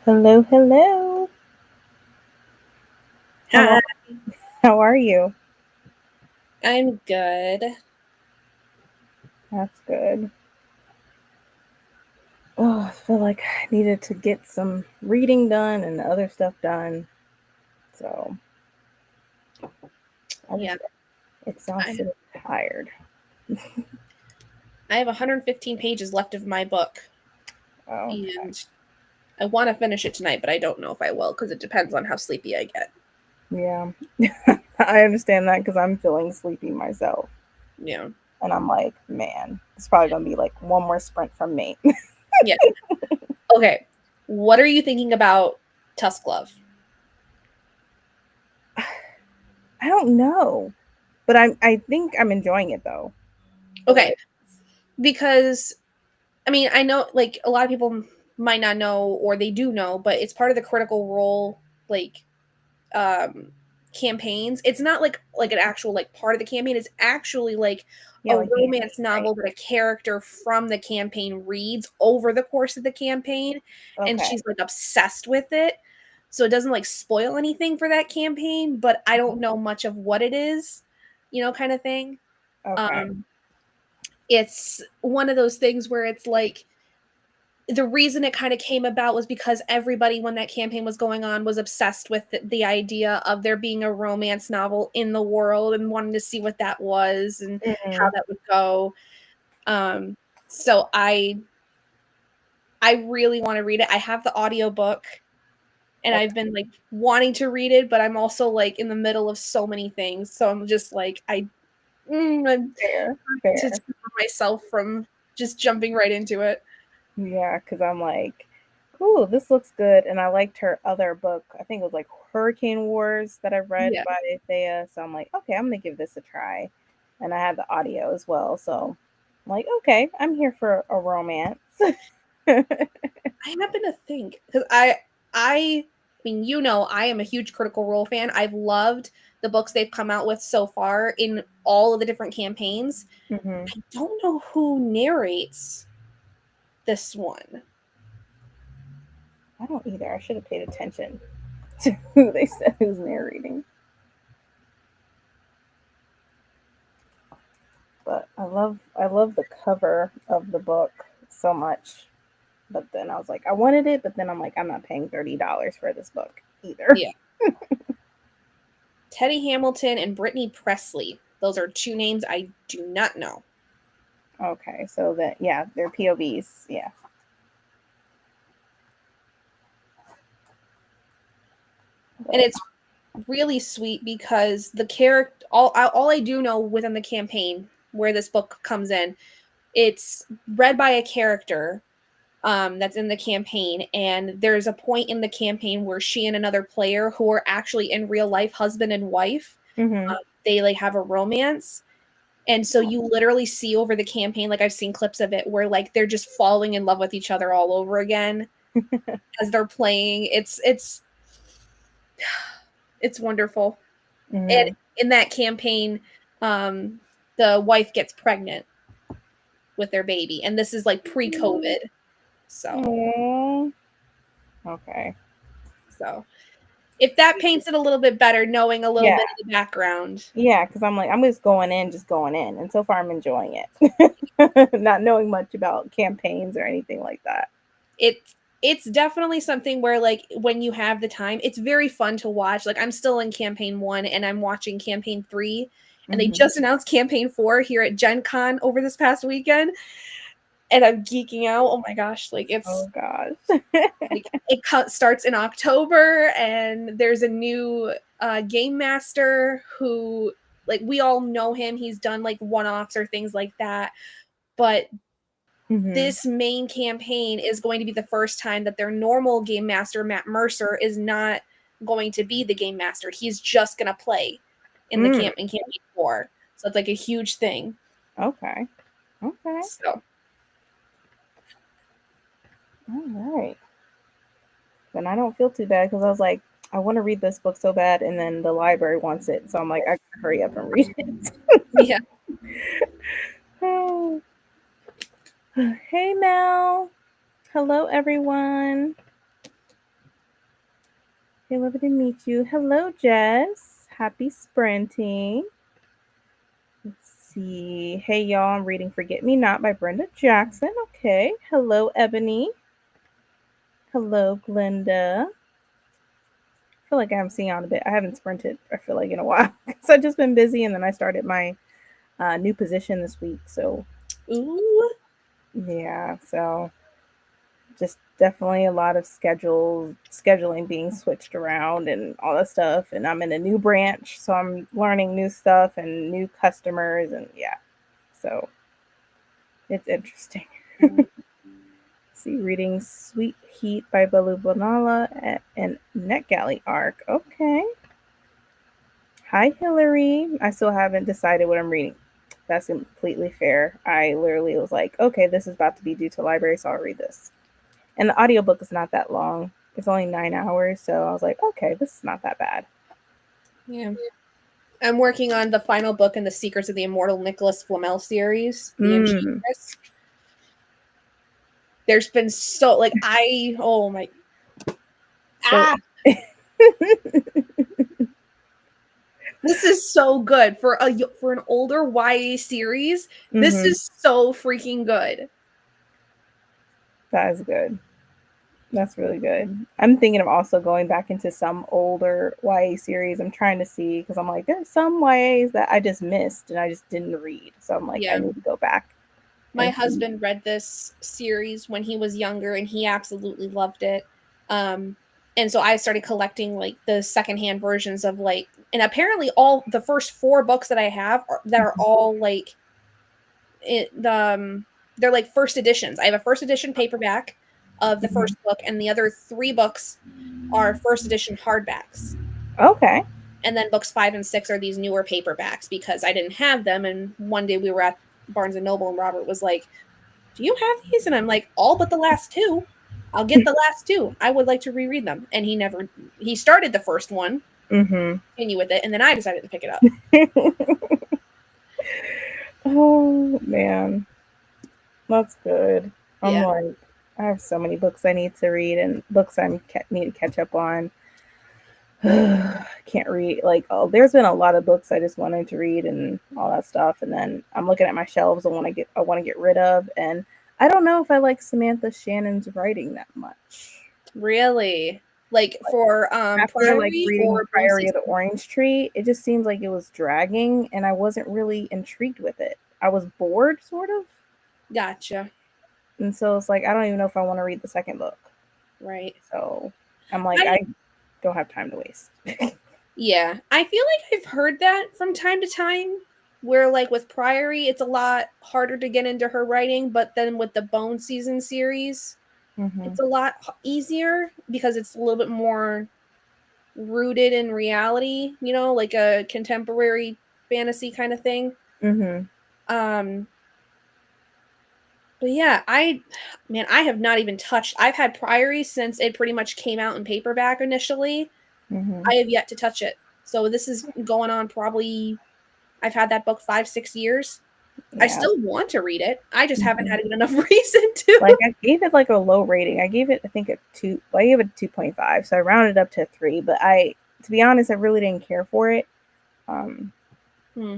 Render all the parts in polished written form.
Hello, hello. How Hi, how are you? I'm good. That's good. Oh, I feel like I needed to get some reading done and other stuff done. So I Yeah, just I, exhausted and tired. I have 115 pages left of my book, Okay. and I want to finish it tonight, but I don't know if I will because it depends on how sleepy I get. Yeah. I understand that because I'm feeling sleepy myself. Yeah, And I'm like, man, it's probably gonna be like one more sprint from me. yeah. Okay, what are you thinking about Tusk Love? I don't know. But I think I'm enjoying it though. The way Okay, because I mean, I know like a lot of people might not know or they do know, but it's part of the Critical Role like um campaigns. It's not like an actual like part of the campaign. It's actually like yeah, a like the romance right. novel that a character from the campaign reads over the course of the campaign, and Okay. she's like obsessed with it. So it doesn't like spoil anything for that campaign, but I don't know much of what it is, kind of thing. Okay. Um it's one of those things where it's like the reason it kind of came about was because everybody when that campaign was going on was obsessed with the idea of there being a romance novel in the world and wanting to see what that was and how Mhm. that would go. um so I really want to read it. I have the audiobook and I've Okay. been like wanting to read it, but I'm also like in the middle of so many things, so I'm just like I'm Fair. to Fair. stop myself from just jumping right into it. Yeah, because I'm like, ooh, this looks good. And I liked her other book. I think it was like Hurricane Wars that I've read Yeah. by Thea. So I'm like, okay, I'm gonna give this a try. And I had the audio as well. So I'm like, okay, I'm here for a romance. I happen to think because I mean, I am a huge Critical Role fan. I've loved the books they've come out with so far in all of the different campaigns. Hmm. I don't know who narrates this one. I don't either. I should have paid attention to who they said who's narrating. But I love the cover of the book so much. But then I was like, I wanted it, but then I'm like, I'm not paying $30 for this book either. Yeah, Teddy Hamilton and Brittany Presley. Those are two names I do not know, Okay, so that yeah, they're POVs. Yeah. and But it's really sweet because the character all I do know within the campaign where this book comes in, it's read by a character that's in the campaign. And there's a point in the campaign where she and another player who are actually in real life husband and wife, hmm. they like have a romance. And so you literally see over the campaign, like I've seen clips of it, where like they're just falling in love with each other all over again as they're playing. It's wonderful. And Hmm. in that campaign, um, the wife gets pregnant with their baby, and this is like pre-COVID. So, Aww. Okay. so if that paints it a little bit better, knowing a little Yeah. bit of the background, Yeah, because I'm like, I'm just going in, and so far I'm enjoying it. Not knowing much about campaigns or anything like that. it's definitely something where like when you have the time, it's very fun to watch. Like I'm still in campaign 1 and I'm watching campaign 3, and they Hmm. just announced campaign 4 here at Gen Con over this past weekend, and I'm geeking out. Oh my gosh, like Oh it's gosh. like starts in October, and there's a new game master who like we all know him. He's done like one-offs or things like that. But Hmm. this main campaign is going to be the first time that their normal game master, Matt Mercer, is not going to be the game master. He's just going to play Mm. in campaign 4. So it's like a huge thing. Okay. Okay. So All right. Then I don't feel too bad because I was like, I want to read this book so bad, and then the library wants it, so I'm like, I gotta hurry up and read it. yeah. Oh. Hey Mel. Hello everyone. Hey, lovely to meet you. Hello, Jess. Happy sprinting. Let's see. Hey, y'all. I'm reading Forget Me Not by Brenda Jackson. Okay. Hello, Ebony. Hello, Glenda. I feel like I haven't seen you on a bit. I haven't sprinted, I feel like, in a while. So I've just been busy, and then I started my new position this week. So, Ooh. yeah. So just definitely a lot of scheduling being switched around and all that stuff, and I'm in a new branch, so I'm learning new stuff and new customers, and yeah, so it's interesting. See, reading Sweet Heat by Balu Bonala and NetGalley arc. Okay. Hi, Hillary. I still haven't decided what I'm reading. That's completely fair. I literally was like, okay, this is about to be due to library, so I'll read this. And the audiobook is not that long. It's only 9 hours, so I was like, okay, this is not that bad. Yeah. I'm working on the final book in the Secrets of the Immortal Nicholas Flamel series, The Mm. Enchantress. There's been so like oh my So this is so good for an older YA series. This mm-hmm. is so freaking good. That is good. That's really good. I'm thinking of also going back into some older YA series. I'm trying to see because I'm like, there's some YAs that I just missed and I just didn't read. So I'm like, I Yeah. need to go back My and see. husband read this series when he was younger and he absolutely loved it. And so I started collecting like the secondhand versions of like, and apparently all the first four books that I have that are all like they're like first editions. I have a first edition paperback of the Mm-hmm. first book, and the other three books are first edition hardbacks. Okay. And then books 5 and 6 are these newer paperbacks because I didn't have them. And one day we were at Barnes and Noble, and Robert was like, "Do you have these?" And I'm like, "All but the last two. I'll get the last two. I would like to reread them." And he started the first one, Mm-hmm. continue with it, and then I decided to pick it up. Oh man, that's good. I'm Yeah. like, I have so many books I need to read and books need to catch up on. Can't read like, oh, there's been a lot of books I just wanted to read and all that stuff, and then I'm looking at my shelves and I want to get rid of, and I don't know if I like Samantha Shannon's writing that much. Really? Like for After like Priory reading or Bone Priory of the Season? Orange Tree, it just seems like it was dragging, and I wasn't really intrigued with it. I was bored, sort of, Gotcha. and so it's like I don't even know if I want to read the second book. Right. So I'm like, I I don't have time to waste. Yeah. I feel like I've heard that from time to time where like with Priory it's a lot harder to get into her writing, but then with the Bone Season series, Mm-hmm. it's a lot easier because it's a little bit more rooted in reality, like a contemporary fantasy kind of thing. Mm-hmm. Um but yeah, I have not even touched. I've had Priory since it pretty much came out in paperback initially. Mm-hmm. I have yet to touch it. So this is going on probably I've had that book 5, 6 years. I Yeah. still want to read it. I just haven't Mm-hmm. had enough reason Like to. I gave it like a low rating. I gave it, I think, a two. Well, I gave it a 2.5. So I rounded up to a 3. But to be honest, I really didn't care for it. Um, Hmm.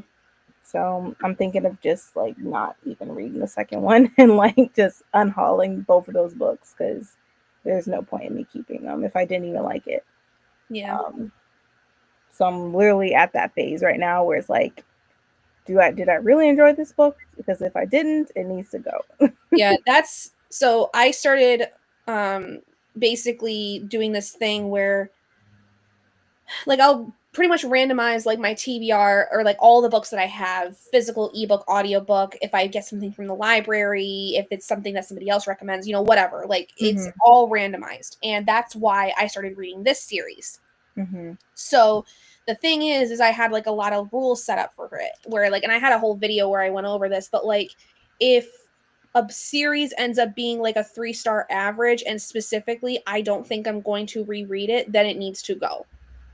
so I'm thinking of just like not even reading the second one and like just unhauling both of those books because there's no point in me keeping them if I didn't even like it. Yeah. Um, so I'm literally at that phase right now where it's like, did I really enjoy this book? Because if I didn't, it needs to go. Yeah, that's so I started um basically doing this thing where like I'll pretty much randomize like my TBR or like all the books that I have, physical, ebook, audiobook, if I get something from the library, if it's something that somebody else recommends, whatever. Like it's Mm-hmm. all randomized. And that's why I started reading this series. Mm-hmm. So the thing is I had like a lot of rules set up for it where like, and I had a whole video where I went over this, but like if a series ends up being like a 3-star average and specifically I don't think I'm going to reread it, then it needs to go.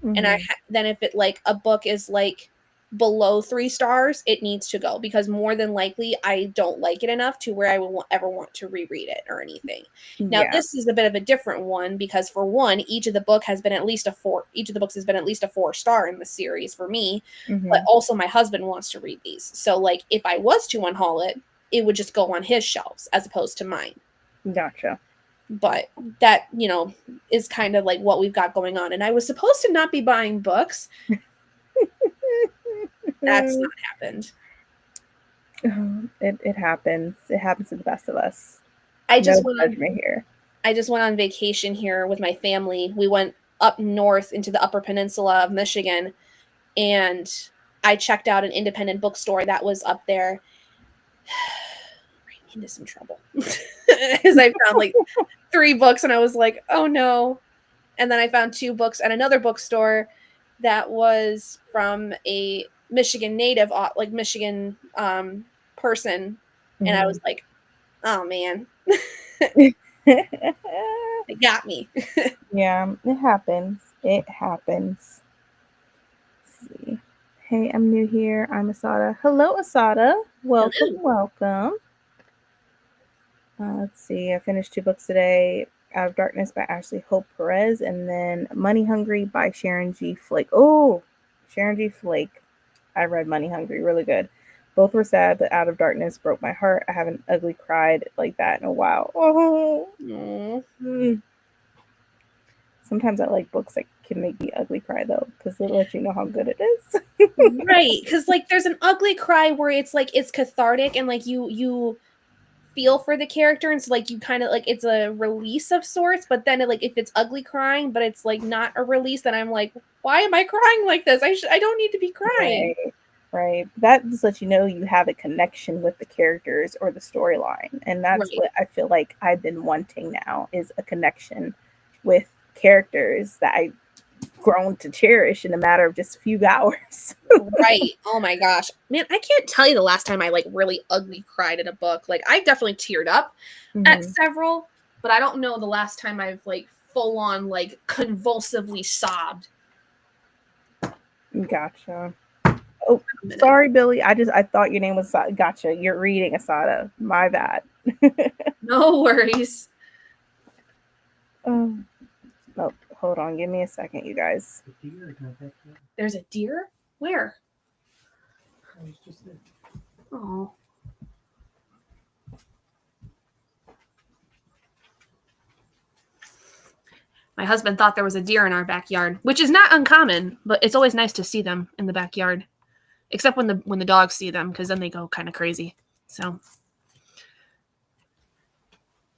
And Mm-hmm. then if it like a book is like below 3 stars, it needs to go, because more than likely I don't like it enough to where I will ever want to reread it or anything. Now, Yeah. this is a bit of a different one because, for one, each of the books has been at least a 4-star in the series for me, but Hmm. also my husband wants to read these. So, like, if I was to unhaul it, it would just go on his shelves as opposed to mine. Gotcha. But that, is kind of like what we've got going on. And I was supposed to not be buying books. That's not happened. It happens. It happens to the best of us. I No just went on judgment here. I just went on vacation here with my family. We went up north into the Upper Peninsula of Michigan, and I checked out an independent bookstore that was up there. Ran into some trouble because I found like 3 books, and I was like, "Oh no!" And then I found 2 books at another bookstore that was from a Michigan native, like Michigan person, and I was like, "Oh man, it got me." Yeah, it happens. It happens. Let's see. Hey, I'm new here. I'm Asada. Hello, Asada. Welcome, Hello. welcome. Let's see. I finished 2 books today. Out of Darkness by Ashley Hope Perez, and then Money Hungry by Sharon G. Flake. Oh, Sharon G. Flake. I read Money Hungry. Really good. Both were sad, but Out of Darkness broke my heart. I haven't ugly cried like that in a while. Oh. Mm. Sometimes I like books that can make me ugly cry though, because they let you know how good it is. Right, because like there's an ugly cry where it's like it's cathartic and like you feel for the character, and so like you kind of like it's a release of sorts. But then like if it's ugly crying, but it's like not a release, then I'm like, why am I crying like this? I don't need to be crying. Right, right. That just lets you know you have a connection with the characters or the storyline, and that's Right, what I feel like I've been wanting now is a connection with characters that I've grown to cherish in a matter of just a few hours. right. Oh my gosh, man, I can't tell you the last time I like really ugly cried in a book. Like I definitely teared up at Hmm. several, but I don't know the last time I've like full on like convulsively sobbed. Gotcha. Oh, A minute. sorry, Billy. I thought your name was Asada. Gotcha. You're reading Asada. My bad. No worries. Oh, oh, hold on. Give me a second, you guys. There's a deer? Where? Oh. My husband thought there was a deer in our backyard, which is not uncommon, but it's always nice to see them in the backyard. Except when the dogs see them, because then they go kind of crazy. So,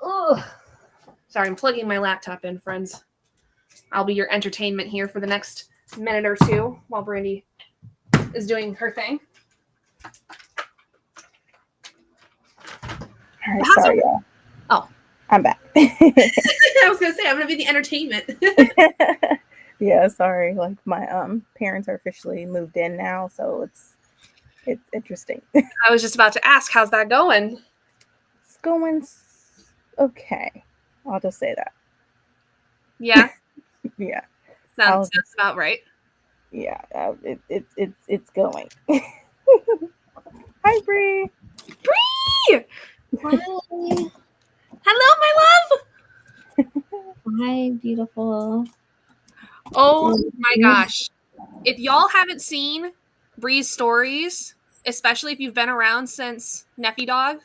oh, sorry, I'm plugging my laptop in, friends. I'll be your entertainment here for the next minute or two while Brandy is doing her thing. All right, sorry, y'all. Oh, I'm back. I was gonna say I'm gonna be the entertainment. Yeah, sorry. Like my parents are officially moved in now, so it's interesting. I was just about to ask, how's that going? It's going okay. I'll just say that. Yeah, Yeah, sounds I'll about right. yeah. It's going. Hi, Bree. Bree! Hi. Hello, my Hi, beautiful. love. Oh my gosh. If y'all haven't seen Bree's stories, especially if you've been around since Nephew Dog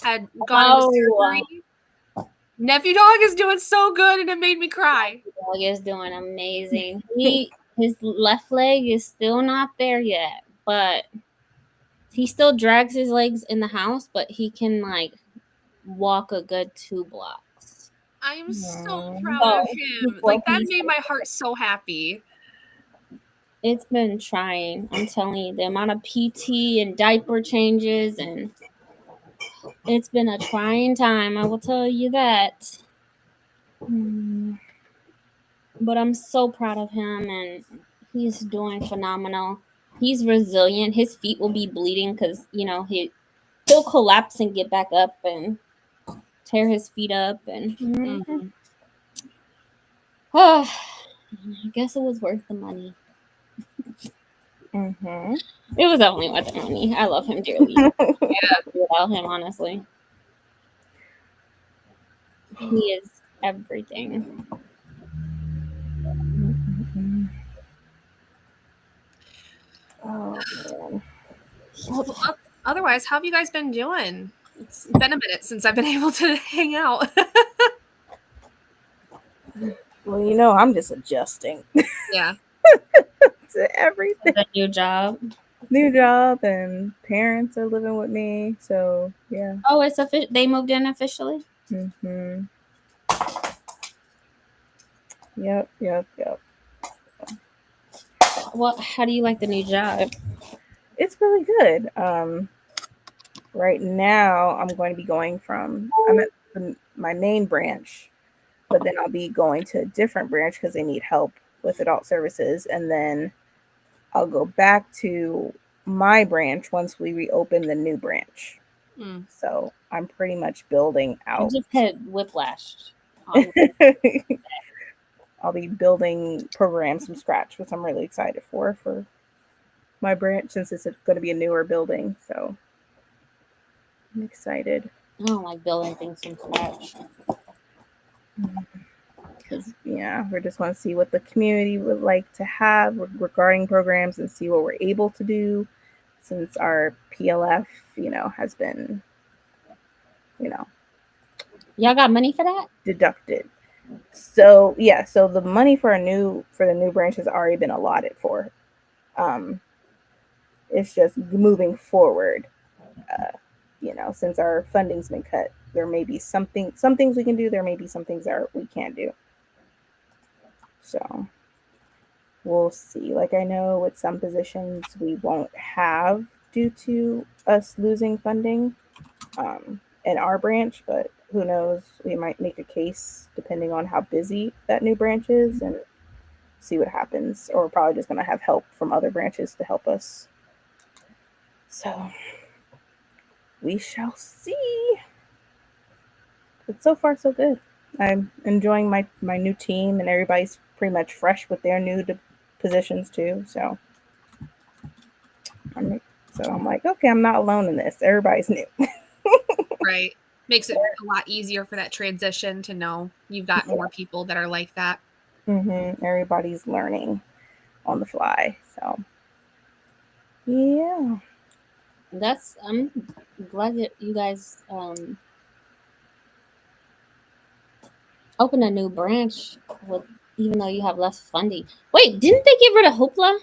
had gone into Oh, surgery, Nephew Dog is doing so good and it made me cry. dog is doing amazing. His left leg is still not there yet, but he still drags his legs in the house, but he can like walk a good 2 blocks. I'm so Aw. proud of So him. before Like, that he's made my heart so happy. it's been trying. I'm telling you, the amount of PT and diaper changes, and it's been a trying time. I will tell you that. Mm. But I'm so proud of him, and he's doing phenomenal. He's resilient. His feet will be bleeding because he'll collapse and get back up and tear his feet up, and Mm-hmm. oh, I guess it was worth the money. Mm-hmm. It was definitely worth the money. I love him dearly. Without him, honestly, he is everything. Oh man. Well, otherwise, how have you guys been doing? It's been a minute since I've been able to hang out. Well, I'm just adjusting Yeah. to everything. The new job. New job and parents are living with me, so yeah. Oh, it's they moved in officially. Mm-hmm. Yep. Well, how do you like the new job? It's really good. Right now I'm going to be I'm at my main branch, but then I'll be going to a different branch because they need help with adult services, and then I'll go back to my branch once we reopen the new branch. Mm. So I'm pretty much building I out. just had whiplash. On I'll be building programs from scratch, which I'm really excited for my branch since it's going to be a newer building. So I'm excited. I don't like building things from scratch. Because we just want to see what the community would like to have regarding programs and see what we're able to do since our PLF, has been, Y'all got money for that? deducted. So so the money for the new branch has already been allotted for. Um, it's just moving forward. Since our funding's been cut, there may be some things we can do. There may be some things that we can't do. So we'll see. Like I know with some positions we won't have due to us losing funding in our branch, but who knows? We might make a case depending on how busy that new branch is and see what happens. Or we're probably just going to have help from other branches to help us. So we shall see. But so far, so good. I'm enjoying my new team, and everybody's pretty much fresh with their new positions too. So I'm like, okay, I'm not alone in this. Everybody's new. Right. Makes it a lot easier for that transition to know you've got more people that are like that. Everybody's learning on the fly. So yeah. I'm glad that you guys open a new branch with even though you have less funding. Wait, didn't they get rid of Hoopla?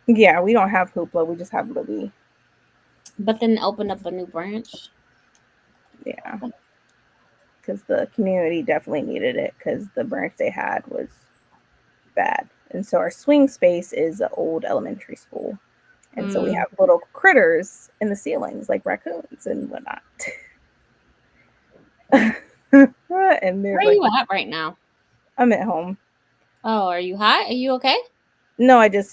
Yeah, we don't have Hoopla. We just have Libby. But then open up a new branch. Yeah. Because the community definitely needed it because the branch they had was bad. And so our swing space is an old elementary school. And so we have little critters in the ceilings like raccoons and whatnot. And Where are you at right now? I'm at home. Oh, are you hot? Are you okay? No, I just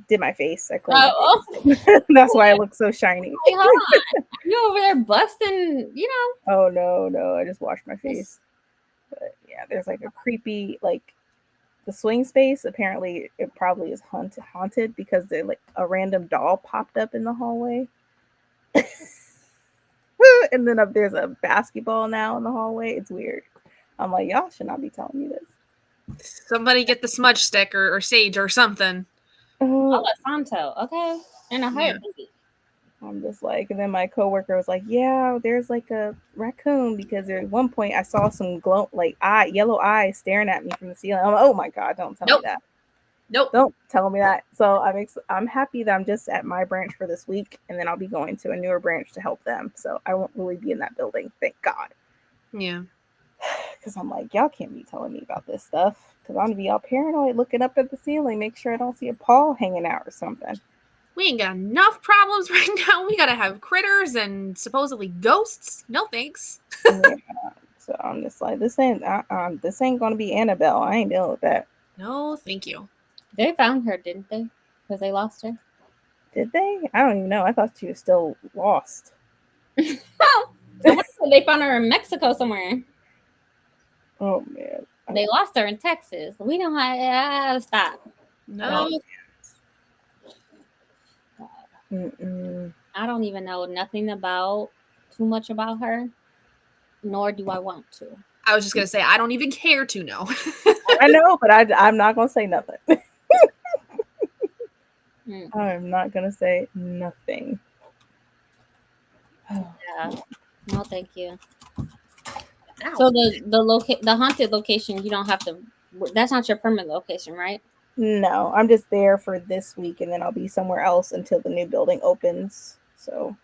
did my face. I cleaned Oh, my face. That's why I look so shiny. Wait, hold on. Are you over there busting, Oh no, I just washed my face. But yeah, there's like a creepy the swing space. Apparently it probably is haunted because they like a random doll popped up in the hallway. And then there's a basketball now in the hallway. It's weird. I'm like, y'all should not be telling me this. Somebody get the smudge stick or sage or something. Palo Santo, okay? In a heartbeat. I'm just like, and then my coworker was like, yeah, there's like a raccoon because at one point I saw some yellow eyes staring at me from the ceiling. I'm like, oh my God, don't tell me that. Nope. Don't tell me that. So I'm happy that I'm just at my branch for this week, and then I'll be going to a newer branch to help them. So I won't really be in that building, thank God. Yeah. Because I'm like, y'all can't be telling me about this stuff. Because I'm gonna be all paranoid looking up at the ceiling, make sure I don't see a paw hanging out or something. We ain't got enough problems right now. We gotta have critters and supposedly ghosts. No thanks. Yeah. So I'm just like, this ain't gonna be Annabelle. I ain't dealing with that. No, thank you. They found her, didn't they? Because they lost her. Did they? I don't even know. I thought she was still lost. They found her in Mexico somewhere. Oh man. They lost her in Texas. We don't have to stop. No. Mm-mm. I don't even know nothing about too much about her, nor do I want to. I was just gonna say I don't even care to know. I know, but I'm not gonna say nothing. Mm, I'm not gonna say nothing. yeah. No, thank you. Ow. So the haunted location, you don't have to. That's not your permanent location, right? No, I'm just there for this week, and then I'll be somewhere else until the new building opens. So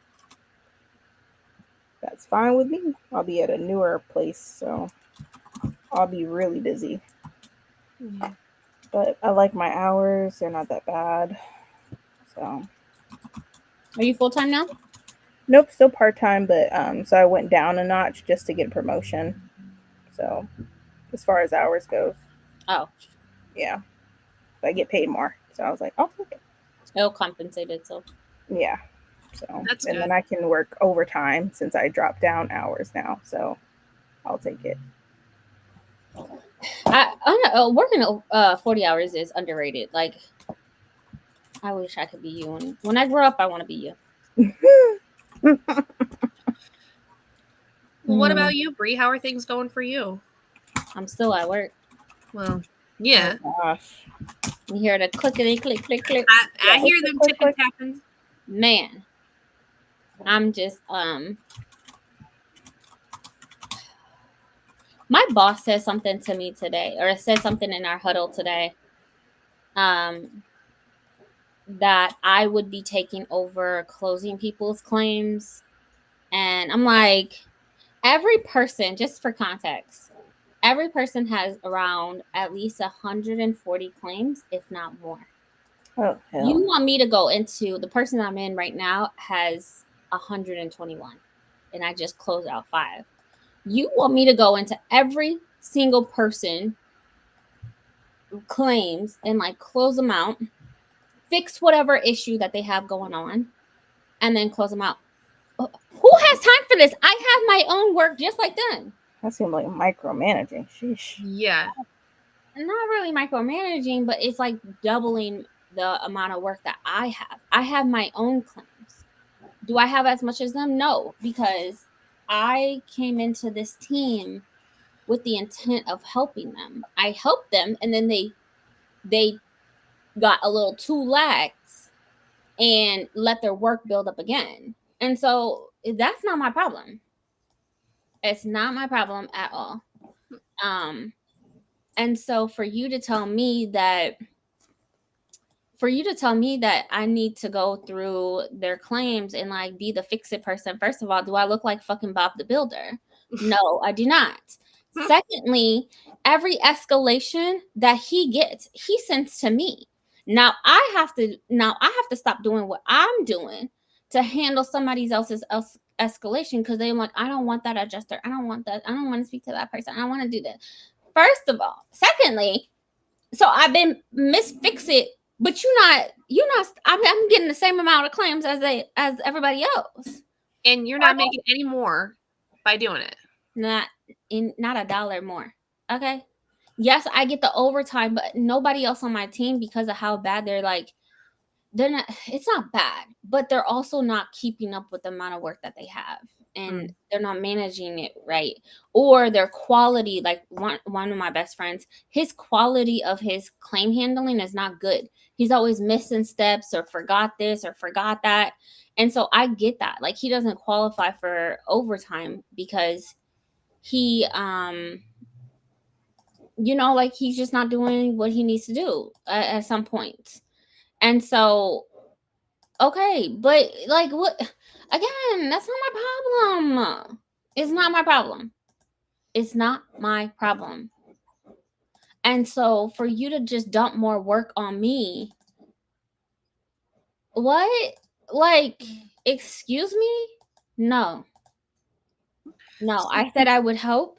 that's fine with me. I'll be at a newer place, so I'll be really busy. Yeah. But I like my hours; they're not that bad. So Are you full time now? nope, still part time, but so I went down a notch just to get a promotion. So as far as hours goes, Oh, yeah, I get paid more. So I was like, oh, okay, it'll compensate itself. yeah. So That's and good. then I can work overtime since I dropped down hours now. So I'll take it. I don't know, working 40 hours is underrated. Like, I wish I could be you. When I grow up, I want to be you. Well, what about you, Bree? How are things going for you? I'm still at work. Well, yeah. Oh gosh. You hear the clickety click click click. I Yeah, hear click, them click, tipping click. Man, I'm just my boss said something to me today, or said something in our huddle today. That I would be taking over closing people's claims. And I'm like, every person, just for context, every person has around at least 140 claims, if not more. Oh You hell. want me to go into the person I'm in right now has 121, and I just closed out 5. You want me to go into every single person claims and like close them out, fix whatever issue that they have going on, and then close them out. Who has time for this? I have my own work just like them. That seemed like micromanaging. Sheesh. Yeah. Not really micromanaging, but it's like doubling the amount of work that I have. I have my own claims. Do I have as much as them? No, because I came into this team with the intent of helping them. I helped them, and then they got a little too lax and let their work build up again. And so that's not my problem. It's not my problem at all. Um, and so for you to tell me that I need to go through their claims and like be the fix it person, first of all, do I look like fucking Bob the Builder? No, I do not. Secondly, every escalation that he gets, he sends to me. Now I have to stop doing what I'm doing to handle somebody else's escalation because they're like, I don't want that adjuster. I don't want that. I don't want to speak to that person. I don't want to do that. First of all. Secondly, so I've been misfix it, but you're not. I'm getting the same amount of claims as everybody else. And you're not making any more by doing it. Not $1 more. Okay. Yes, I get the overtime, but nobody else on my team because of how bad they're not. It's not bad, but they're also not keeping up with the amount of work that they have, and they're not managing it right, or their quality. Like one of my best friends, his quality of his claim handling is not good. He's always missing steps or forgot this or forgot that, and so I get that. Like he doesn't qualify for overtime because he like he's just not doing what he needs to do at some point. And so okay, but like what again, that's not my problem. It's not my problem. It's not my problem. And so for you to just dump more work on me, what? Like, excuse me? No. No, I said I would help.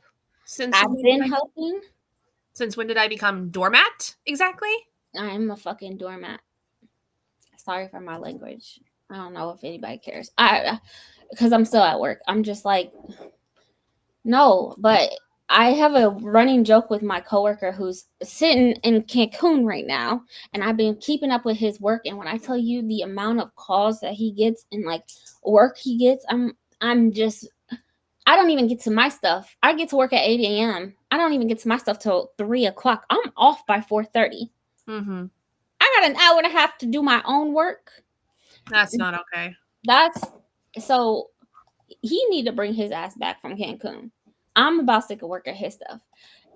I've been helping. Since when did I become doormat exactly? I'm a fucking doormat. Sorry for my language. I don't know if anybody cares. Because I'm still at work. I'm just like, no, but I have a running joke with my coworker who's sitting in Cancun right now, and I've been keeping up with his work. And when I tell you the amount of calls that he gets and like work he gets, I'm just, I don't even get to my stuff. I get to work at 8 a.m. I don't even get to my stuff till 3 o'clock. I'm off by 4:30. Mm-hmm. I got an hour and a half to do my own work. That's not okay. That's so he need to bring his ass back from Cancun. I'm about sick of working his stuff.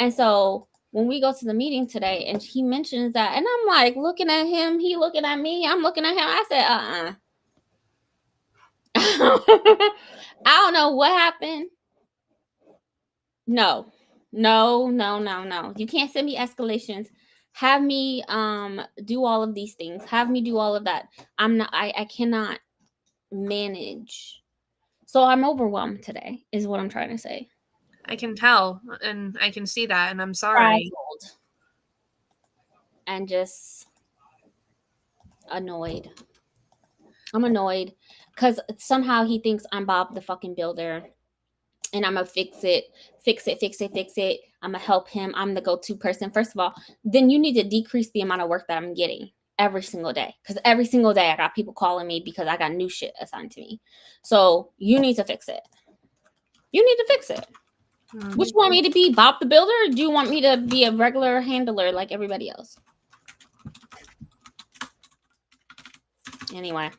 And so when we go to the meeting today and he mentions that, and I'm like looking at him, he looking at me, I'm looking at him. I said, I don't know what happened. No. You can't send me escalations. Have me do all of these things. Have me do all of that. I cannot manage. So I'm overwhelmed today, is what I'm trying to say. I can tell, and I can see that, and I'm sorry. Frazzled. And just annoyed. I'm annoyed because somehow he thinks I'm Bob the fucking Builder, and I'm gonna fix it. I'm gonna help him. I'm the go-to person. First of all, then you need to decrease the amount of work that I'm getting every single day, because every single day I got people calling me because I got new shit assigned to me. So you need to fix it. Which you want me to be, Bob the Builder, or do you want me to be a regular handler like everybody else? Anyway,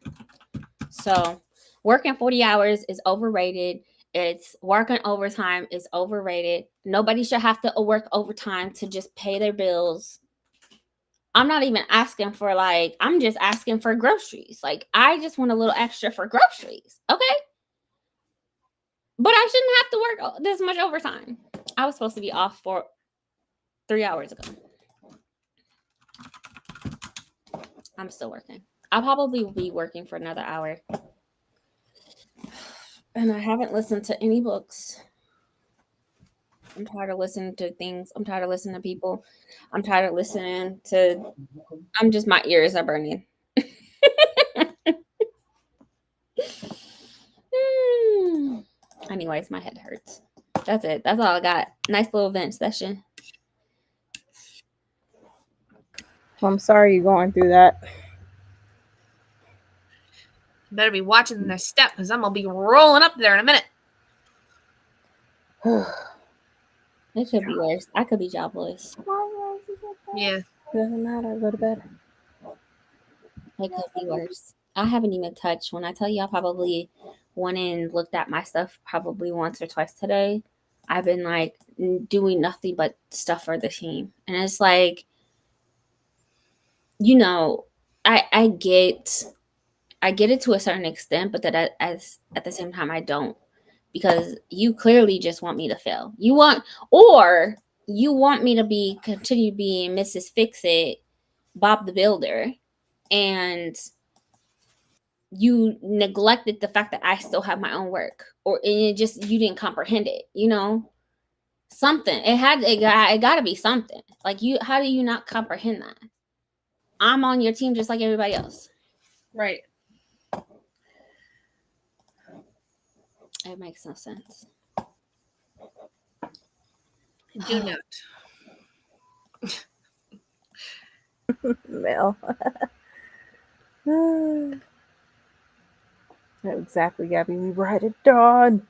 so working 40 hours is overrated. It's working overtime is overrated. Nobody should have to work overtime to just pay their bills. I'm not even asking for I'm just asking for groceries. Like, I just want a little extra for groceries. Okay. But I shouldn't have to work this much overtime. I was supposed to be off for 3 hours ago. I'm still working. I'll probably be working for another hour. And I haven't listened to any books. I'm tired of listening to things. I'm tired of listening to people. I'm tired of listening to. My ears are burning. Anyways, my head hurts. That's it. That's all I got. Nice little vent session. Well, I'm sorry you're going through that. You better be watching their step, because I'm going to be rolling up there in a minute. It could be worse. I could be jobless. Yeah. Doesn't matter. Go to bed. It could be worse. I haven't even touched. When I tell you I probably went and looked at my stuff probably once or twice today, I've been doing nothing but stuff for the team. And it's I get it to a certain extent, but that at the same time I don't, because you clearly just want me to fail. You want me to continue being Mrs. Fix-It, Bob the Builder, and you neglected the fact that I still have my own work, you didn't comprehend it. Something it got to be something. How do you not comprehend that? I'm on your team just like everybody else. Right. It makes no sense. Do not. Mel. Exactly, Gabby. We ride at dawn.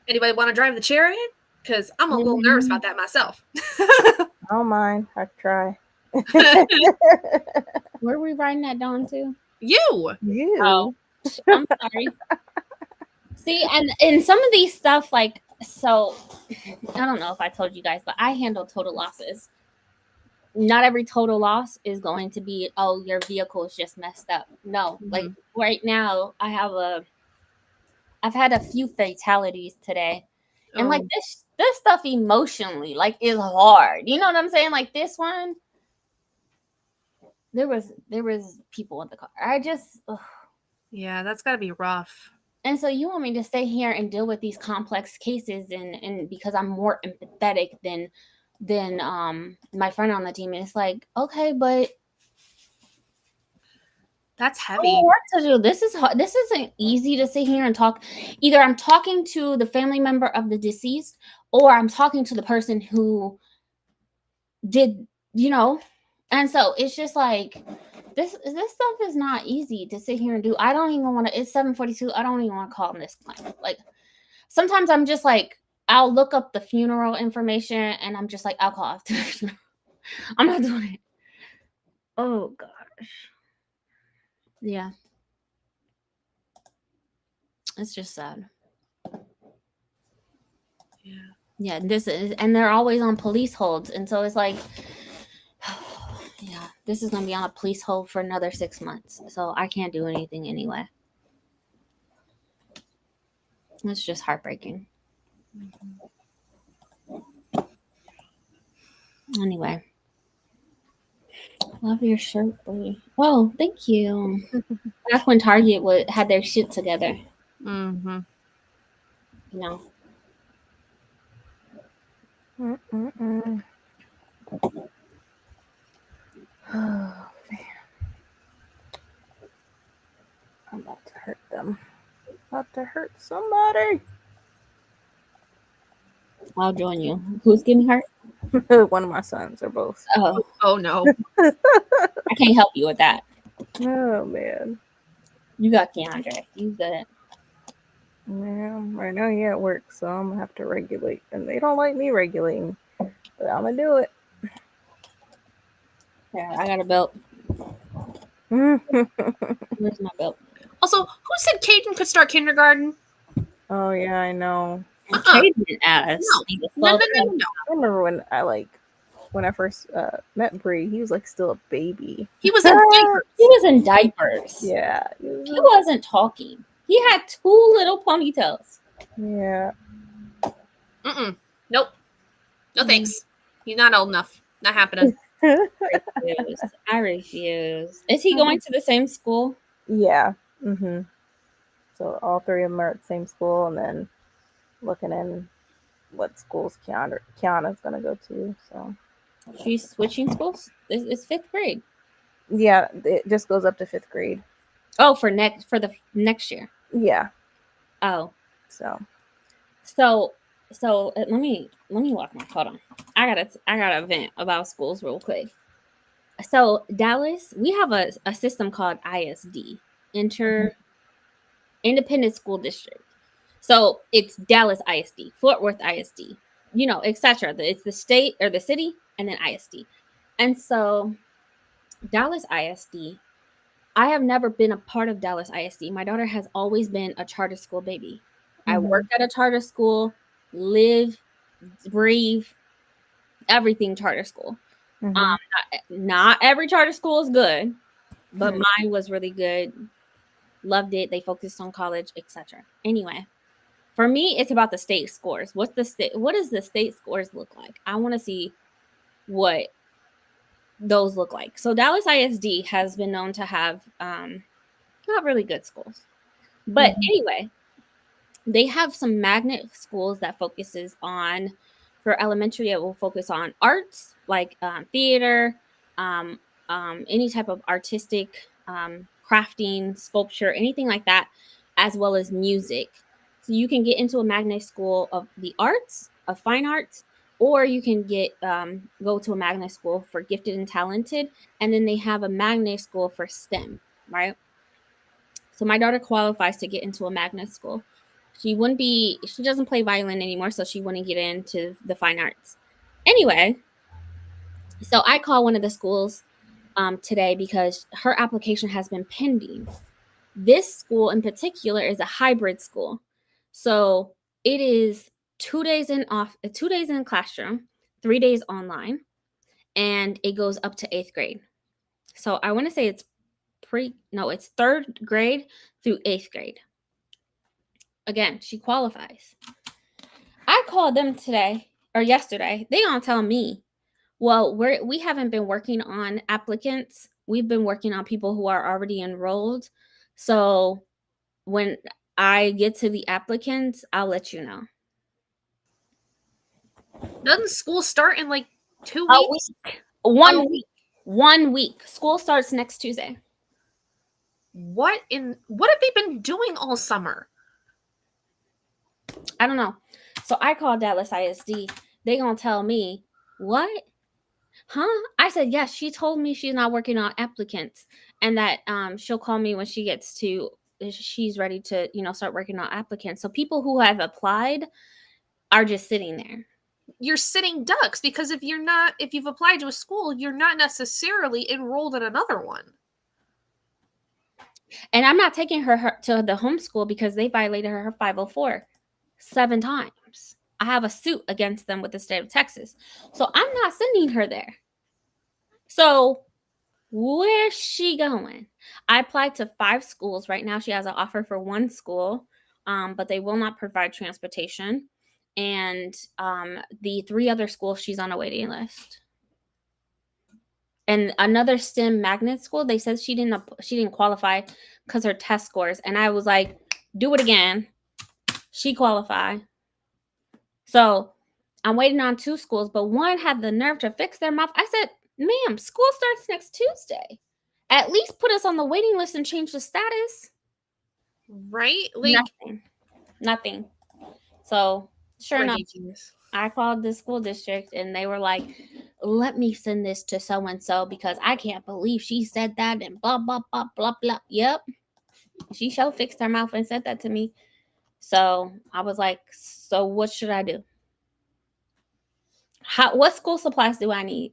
Anybody want to drive the chariot? Because I'm a little nervous about that myself. I don't mind. I try. Where are we riding that dawn to? You. Oh, I'm sorry. See, and some of these stuff, so I don't know if I told you guys, but I handle total losses. Not every total loss is going to be, oh, your vehicle is just messed up. No, right now I've had a few fatalities today, and this stuff emotionally is hard. You know what I'm saying? This one, there was people in the car. Yeah, that's got to be rough. And so you want me to stay here and deal with these complex cases, and because I'm more empathetic than my friend on the team, and it's okay, but That's heavy. Work to do. This is hard. This isn't easy to sit here and talk. Either I'm talking to the family member of the deceased, or I'm talking to the person who did, and so it's just like this stuff is not easy to sit here and do. I don't even want to. It's 7:42. I don't even want to call them this claim. Like sometimes I'm just like, I'll look up the funeral information and I'm just like, I'll call after the funeral. I'm not doing it. Oh gosh. Yeah. It's just sad. Yeah, this is, and they're always on police holds, and so it's like, yeah, this is gonna be on a police hold for another 6 months, so I can't do anything anyway. It's just heartbreaking. Anyway, love your shirt, boy. Oh, thank you. Back when Target had their shit together. Mm-hmm. Mm-mm-mm. Oh, man. I'm about to hurt them. About to hurt somebody. I'll join you. Who's getting hurt? One of my sons are both. Oh no. I can't help you with that. Oh, man. You got Keandre. You good. Yeah, right now he at work, so I'm gonna have to regulate. And they don't like me regulating, but I'm gonna do it. Yeah, I got a belt. Where's my belt? Also, who said Caden could start kindergarten? Oh, yeah, I know. Caden ass. No. I remember when I first met Bree, he was like still a baby. He was in diapers. He was in diapers. Yeah. He wasn't talking. He had 2 little ponytails. Yeah. Nope. No thanks. He's not old enough. Not happening. I refuse. Is he going to the same school? Yeah. Mm-hmm. So all 3 of them are at the same school, and then looking in what schools Kiana's gonna go to. So She's switching schools. It's 5th grade. yeah, it just goes up to 5th grade. Oh, for the next year. Yeah. Oh. So let me walk my. Hold on. I gotta vent about schools real quick. So Dallas, we have a system called ISD, Independent School District. So it's Dallas ISD, Fort Worth ISD, etc. It's the state or the city, and then ISD. And so Dallas ISD, I have never been a part of Dallas ISD. My daughter has always been a charter school baby. I worked at a charter school, live, breathe, everything charter school. Not every charter school is good, but mine was really good. Loved it. They focused on college, etc. Anyway, for me, it's about the state scores. What does the state scores look like? I want to see what those look like. So Dallas ISD has been known to have not really good schools. But anyway, they have some magnet schools that focuses on, for elementary, it will focus on arts, like theater, any type of artistic crafting, sculpture, anything like that, as well as music. So you can get into a magnet school of the arts, of fine arts, or you can go to a magnet school for gifted and talented, and then they have a magnet school for STEM, right? So my daughter qualifies to get into a magnet school. She doesn't play violin anymore, so she wouldn't get into the fine arts. Anyway, so I call one of the schools today because her application has been pending. This school in particular is a hybrid school. So it is 2 days in classroom, 3 days online, and it goes up to 8th grade. So I want to say it's 3rd grade through 8th grade. Again, she qualifies. I called them today or yesterday. They gonna tell me, well, we haven't been working on applicants. We've been working on people who are already enrolled. So when I get to the applicants, I'll let you know. Doesn't school start in like 2 weeks? 1 week. 1 week. School starts next Tuesday. What have they been doing all summer? I don't know. So I called Dallas ISD. They gonna tell me what? Huh? I said yes. She told me she's not working on applicants, and that she'll call me when she gets to she's ready to start working on applicants. So people who have applied are just sitting there. You're sitting ducks because if you've applied to a school, you're not necessarily enrolled in another one. And I'm not taking her to the homeschool because they violated her 504 7 times. I have a suit against them with the state of Texas. So I'm not sending her there. So where's she going? I applied to 5 schools. Right now she has an offer for 1 school, but they will not provide transportation. And the 3 other schools, she's on a waiting list. And another STEM magnet school, they said she didn't qualify because her test scores. And I was like, do it again. She qualified. So I'm waiting on 2 schools, but one had the nerve to fix their mouth. I said, ma'am, school starts next Tuesday. At least put us on the waiting list and change the status. Right? Like Nothing. So sure enough, ridiculous. I called the school district and they were like, let me send this to so and so because I can't believe she said that and blah blah blah blah blah. Yep. She fixed her mouth and said that to me. So I was like, so what should I do? What school supplies do I need?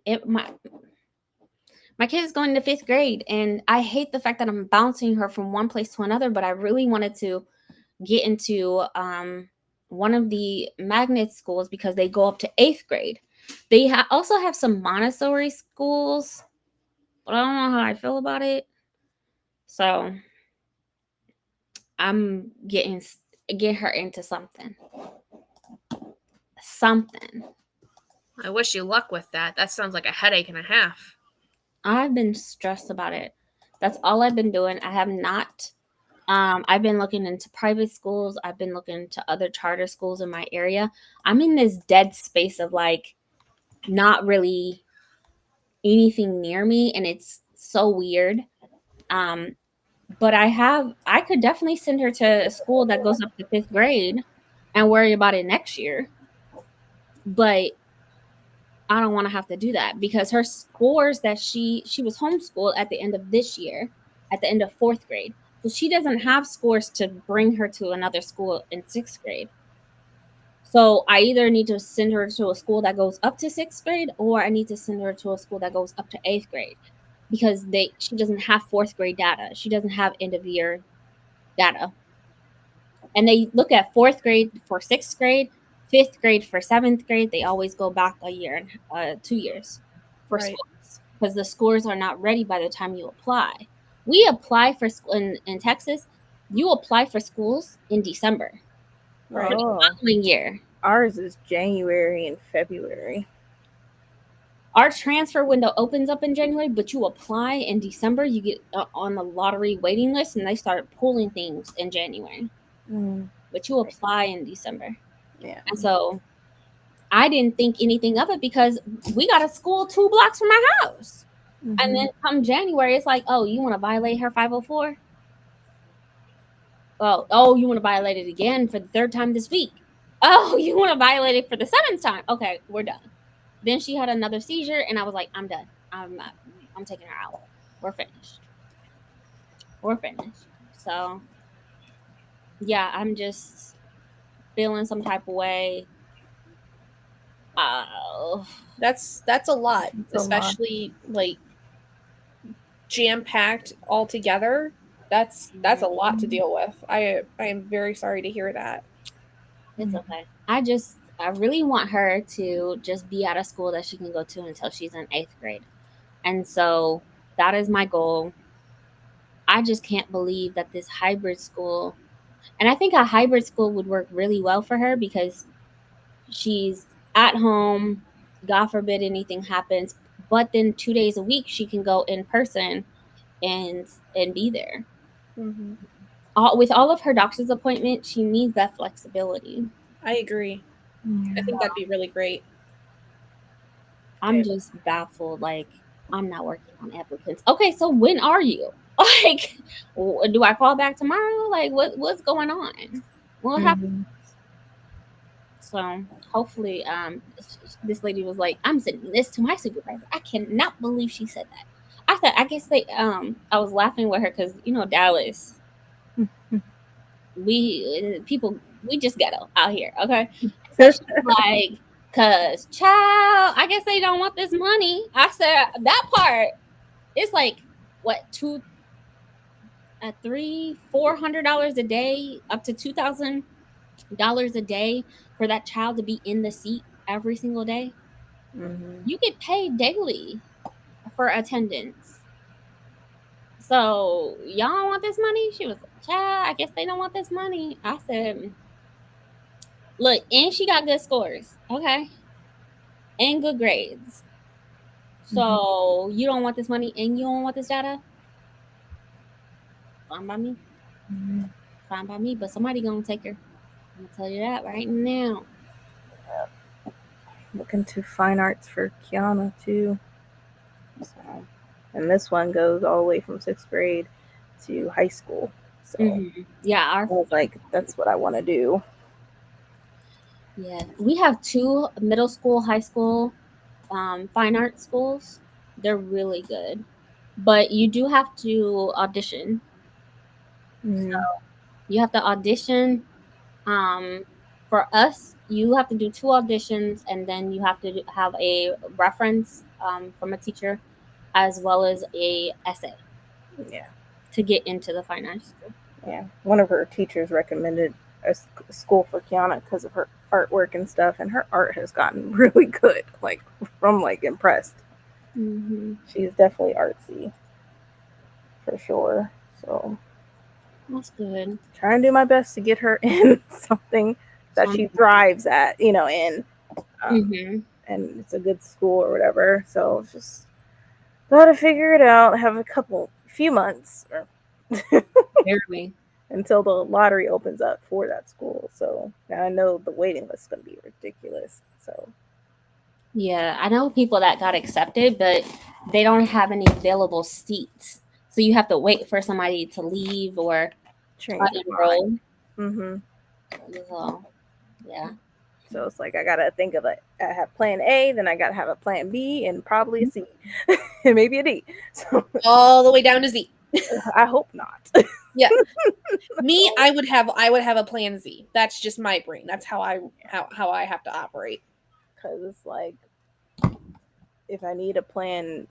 My kid is going to 5th grade, and I hate the fact that I'm bouncing her from one place to another, but I really wanted to get into one of the magnet schools because they go up to 8th grade. They also have some Montessori schools, but I don't know how I feel about it. So I'm getting her into something. I wish you luck with that. That sounds like a headache and a half. I've been stressed about it. That's all I've been doing. I have not. I've been looking into private schools. I've been looking into other charter schools in my area. I'm in this dead space of like not really anything near me, and it's so weird. But I could definitely send her to a school that goes up to 5th grade and worry about it next year. But I don't want to have to do that because her scores that she was homeschooled at the end of this year, at the end of 4th grade. So she doesn't have scores to bring her to another school in 6th grade. So I either need to send her to a school that goes up to 6th grade, or I need to send her to a school that goes up to 8th grade because she doesn't have 4th grade data. She doesn't have end of year data. And they look at 4th grade for 6th grade, 5th grade for 7th grade. They always go back a year and 2 years for scores because the scores are not ready by the time you apply. We apply for school in Texas. You apply for schools in December. Right. For the following year. Ours is January and February. Our transfer window opens up in January, but you apply in December. You get on the lottery waiting list, and they start pulling things in January. But you apply in December. Yeah. And so I didn't think anything of it because we got a school 2 blocks from our house. Mm-hmm. And then come January, it's like, oh, you want to violate her 504? Well, oh, you want to violate it again for the 3rd time this week. Oh, you want to violate it for the 7th time. Okay, we're done. Then she had another seizure, and I was like, I'm done. I'm taking her out. We're finished. So, yeah, I'm just feeling some type of way. That's a lot, especially like jam-packed all together. That's a lot to deal with. I am very sorry to hear that. It's okay. I really want her to just be at a school that she can go to until she's in 8th grade. And so that is my goal. I just can't believe that this hybrid school, and I think a hybrid school would work really well for her because she's at home, God forbid anything happens, but then 2 days a week she can go in person and be there. Mm-hmm. With all of her doctor's appointments, she needs that flexibility. I agree. I think that'd be really great. I'm just baffled. Like, I'm not working on applicants. Okay, so when are you? Like, do I call back tomorrow? Like, what's going on? What happened? Mm-hmm. So hopefully, this lady was like, I'm sending this to my supervisor. I cannot believe she said that. I thought, I guess I was laughing with her because Dallas, people, we just ghetto out here, okay? So she's like, cause child, I guess they don't want this money. I said that part. It's like what $300-400 a day, up to $2,000 a day for that child to be in the seat every single day. Mm-hmm. You get paid daily for attendance. So y'all don't want this money? She was like, child, I guess they don't want this money. I said, look, and she got good scores, okay, and good grades. Mm-hmm. So you don't want this money and you don't want this data? Fine by me. Mm-hmm. Fine by me. But somebody gonna take her. I'm gonna tell you that right now. Looking to fine arts for Kiana too. So, and this one goes all the way from 6th grade to high school. So Yeah, I was like, that's what I want to do. we have 2 middle school, high school, fine art schools. They're really good, but you do have to audition. Mm-hmm. You have to audition. For us, you have to do 2 auditions, and then you have to have a reference from a teacher, as well as a essay Yeah. to get into the fine arts school. Yeah. One of her teachers recommended a school for Kiana because of her artwork and stuff, and her art has gotten really good. Like, I'm like impressed. Mm-hmm. She's definitely artsy for sure. So, That's good. trying to do my best to get her in something that she thrives at, in, Mm-hmm. and it's a good school or whatever. So, it's just gotta figure it out. Have few months or Barely. until the lottery opens up for that school. So, and I know the waiting list is gonna be ridiculous. So, Yeah, I know people that got accepted, but they don't have any available seats. So you have to wait for somebody to leave or change their mind. unenroll. Mm-hmm. So, yeah. So it's like I gotta think of it. I have plan A, then I gotta have a plan B, and probably a C, and maybe a D. So All the way down to Z. I hope not. Yeah. Me, I would have a plan Z. That's just my brain. That's how I have to operate. Because it's like if I need a plan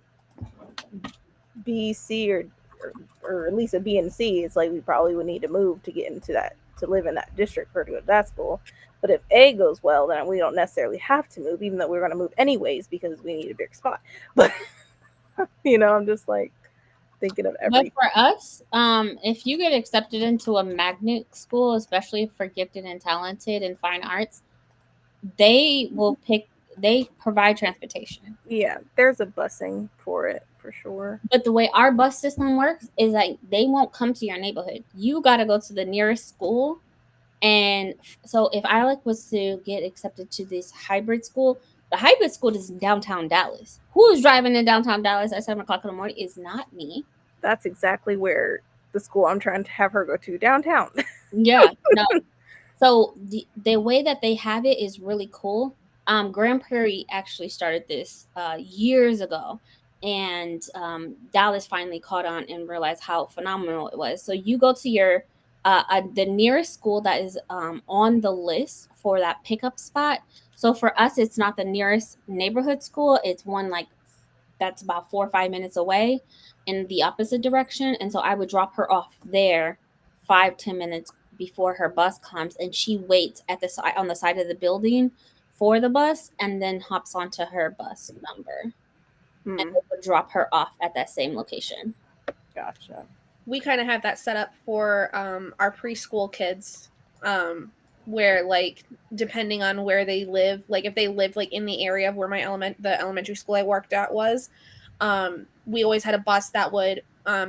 B, C, or at least a B and C, it's like we probably would need to move to get into that to live in that district or to go to that school. But if A goes well, then we don't necessarily have to move, even though we're going to move anyways because we need a big spot. But I'm just like thinking of But every. for us, if you get accepted into a magnet school, especially for gifted and talented in fine arts, they provide transportation. Yeah, there's a busing for it for sure. But the way our bus system works is like they won't come to your neighborhood. You got to go to the nearest school. And so if I was to get accepted to this hybrid school, the hybrid school is in downtown Dallas. Who is driving in downtown Dallas at 7 o'clock in the morning is not me. That's exactly where the school I'm trying to have her go to downtown. Yeah, no. So the way that they have it is really cool. Grand Prairie actually started this years ago, and Dallas finally caught on and realized how phenomenal it was. So you go to your the nearest school that is on the list for that pickup spot. So for us, it's not the nearest neighborhood school; it's one that's about 4 or 5 minutes away in the opposite direction. And so I would drop her off there 5-10 minutes before her bus comes, and she waits at the side on the side of the building for the bus and then hops onto her bus number and they would drop her off at that same location. Gotcha. We kind of have that set up for our preschool kids, where like depending on where they live, like if they live like in the area of where the elementary school I worked at was, we always had a bus that would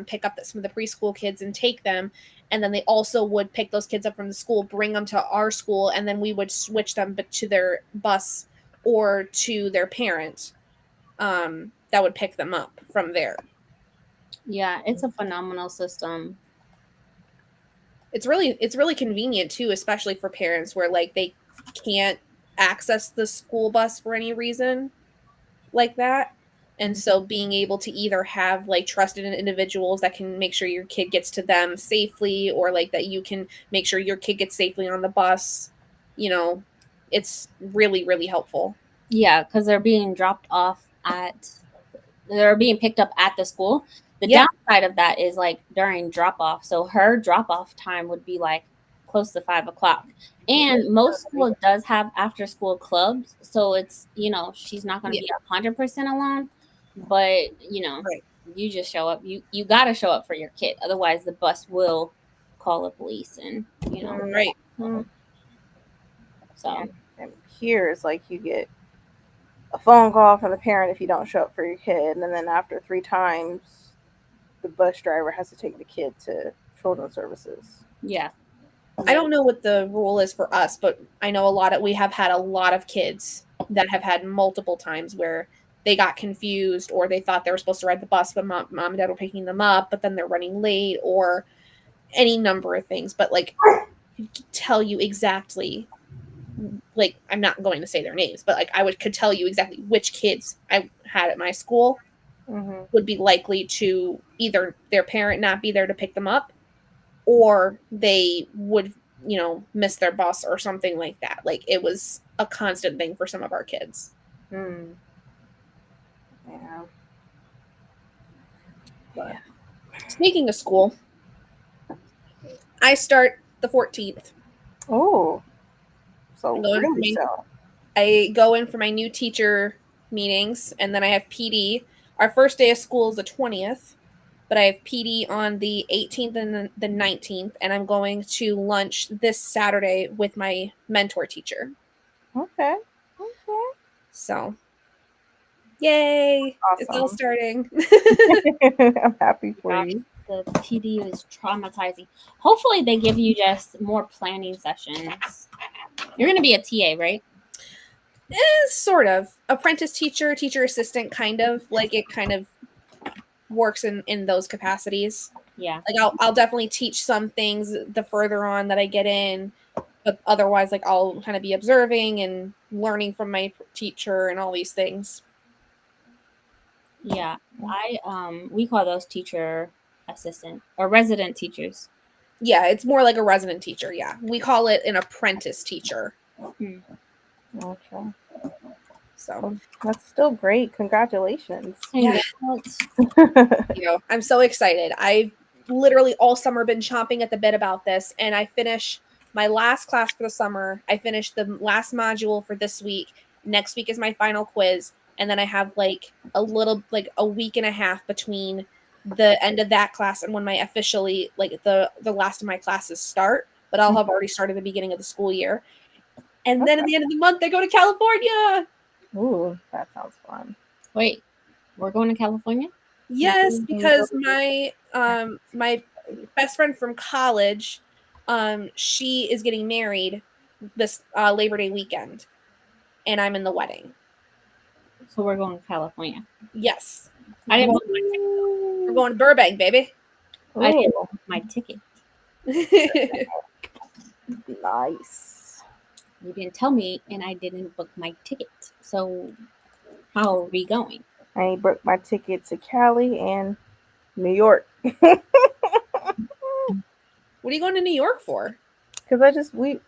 pick up some of the preschool kids and take them, and then they also would pick those kids up from the school, bring them to our school, and then we would switch them to their bus or to their parent. that would pick them up from there. Yeah, it's a phenomenal system. It's really convenient too, especially for parents where like they can't access the school bus for any reason like that. And so being able to either have like trusted individuals that can make sure your kid gets to them safely, or like that you can make sure your kid gets safely on the bus, you know, it's really, really helpful. Yeah, because they're being dropped off they're being picked up at the school. The Yeah. downside of that is like during drop off. So her drop off time would be like close to 5 o'clock. And most school does have after school clubs. So it's, she's not going to Yeah. be 100% alone. But, Right. you just show up. You got to show up for your kid. Otherwise, the bus will call the police and, Right. So, And here is like you get a phone call from the parent if you don't show up for your kid, and then after 3 times, the bus driver has to take the kid to children's services. yeah. I don't know what the rule is for us, but I know we have had a lot of kids that have had multiple times where they got confused, or they thought they were supposed to ride the bus, but mom and dad were picking them up, but then they're running late, or any number of things. But like, tell you exactly, like, I'm not going to say their names, but like could tell you exactly which kids I had at my school would be likely to either their parent not be there to pick them up, or they would, miss their bus or something like that. Like, it was a constant thing for some of our kids. Yeah. But speaking of school, I start the 14th. Oh, so really so. I go in for my new teacher meetings, and then I have PD. Our first day of school is the 20th, but I have PD on the 18th and the 19th, and I'm going to lunch this Saturday with my mentor teacher. Okay. So, yay! Awesome. It's all starting. I'm happy for you. The PD is traumatizing. Hopefully, they give you just more planning sessions. You're going to be a TA, right? Sort of. Apprentice teacher, teacher assistant, kind of. Like, it kind of works in those capacities. Yeah. Like, I'll definitely teach some things the further on that I get in, but otherwise, like, I'll kind of be observing and learning from my teacher and all these things. Yeah. We call those teacher assistant or resident teachers. Yeah, it's more like a resident teacher. Yeah, we call it an apprentice teacher. Okay. So that's still great. Congratulations. Yeah. I'm so excited. I've literally all summer been chomping at the bit about this, and I finish my last class for the summer. I finished the last module for this week. Next week is my final quiz, and then I have like a week and a half between the end of that class and when my officially the last of my classes start. But I'll have already started the beginning of the school year. And then at the end of the month, I go to California. Ooh, that sounds fun. Wait, we're going to California? Yes, because my best friend from college, she is getting married this Labor Day weekend, and I'm in the wedding. So we're going to California. Yes. I didn't book my ticket. We're going to Burbank, baby. I didn't book my ticket. Nice. You didn't tell me, and I didn't book my ticket. So how are we going? I booked my ticket to Cali and New York. What are you going to New York for? Because we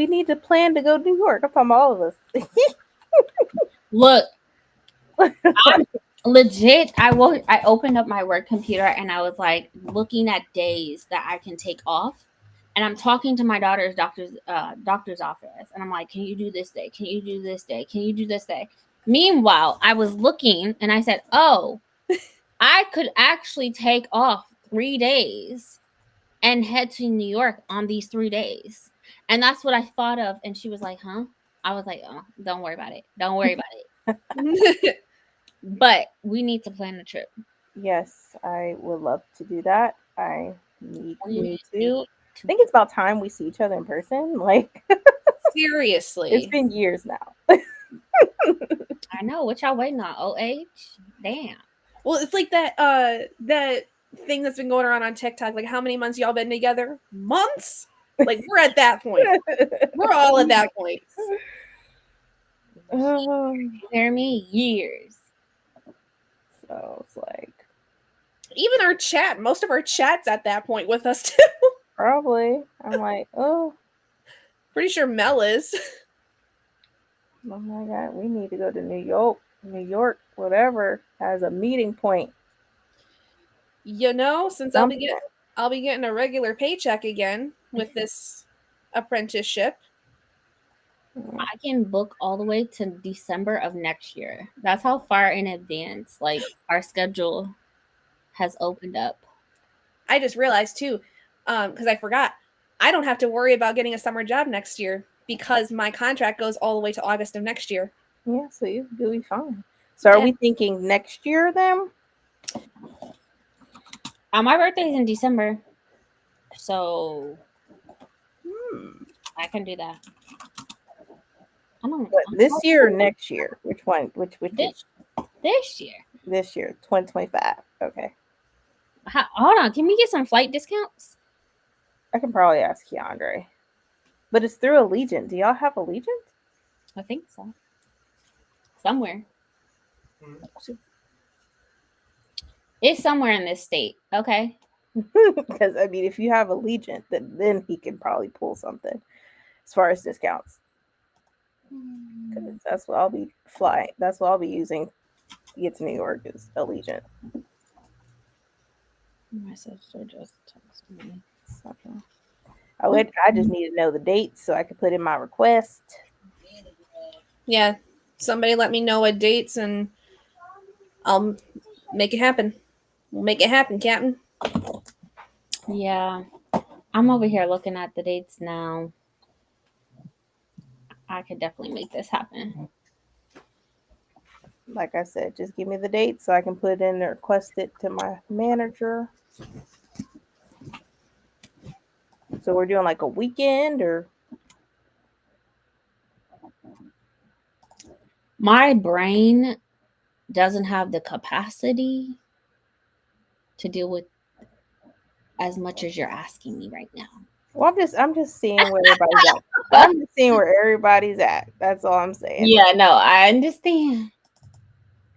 need to plan to go to New York. I'm talking about all of us. Look, I'm legit. I opened up my work computer and I was like looking at days that I can take off. And I'm talking to my daughter's doctor's office. And I'm like, can you do this day? Can you do this day? Can you do this day? Meanwhile, I was looking and I said, oh, I could actually take off 3 days and head to New York on these 3 days. And that's what I thought of. And she was like, huh? I was like, oh, don't worry about it. Don't worry about it. But we need to plan the trip. Yes, I would love to do that. I need to. I think it's about time we see each other in person. Like, seriously, it's been years now. I know. What y'all waiting on? OH? Damn. Well, it's like that thing that's been going around on TikTok. Like, how many months y'all been together? Months? Like, we're at that point. We're all at that point. Hear me? Years. So it's like Even our chat, most of our chat's at that point with us too. probably. I'm like, oh Pretty sure Mel is. my God, we need to go to New York, whatever, as a meeting point. You know, since Something. I'll be getting a regular paycheck again with this apprenticeship. I can book all the way to December of next year. That's how far in advance, like, our schedule has opened up. I just realized too, because I forgot, I don't have to worry about getting a summer job next year because my contract goes all the way to August of next year. Yeah, so you'll be fine. So are Yeah. we thinking next year then? My birthday is in December, so I can do that. I don't. But this year or next year? Which one? Which This year. this year, 2025. Okay. Hold on. Can we get some flight discounts? I can probably ask Keandre. But it's through Allegiant. Do y'all have Allegiant? I think so. Somewhere. It's somewhere in this state. Okay. Because I mean, if you have Allegiant, then he can probably pull something as far as discounts. Because that's what I'll be flying. That's what I'll be using to get to New York is Allegiant. My sister just texted me. I just need to know the dates so I can put in my request. Yeah, somebody let me know what dates and I'll make it happen. We'll make it happen, Captain. Yeah. I'm over here looking at the dates now. I could definitely make this happen. Like I said, just give me the date so I can put in and request it to my manager. So we're doing like a weekend or My brain doesn't have the capacity to deal with as much as you're asking me right now. well, I'm just seeing where everybody's at. I'm just seeing where everybody's at. That's all I'm saying. Yeah, no, I understand.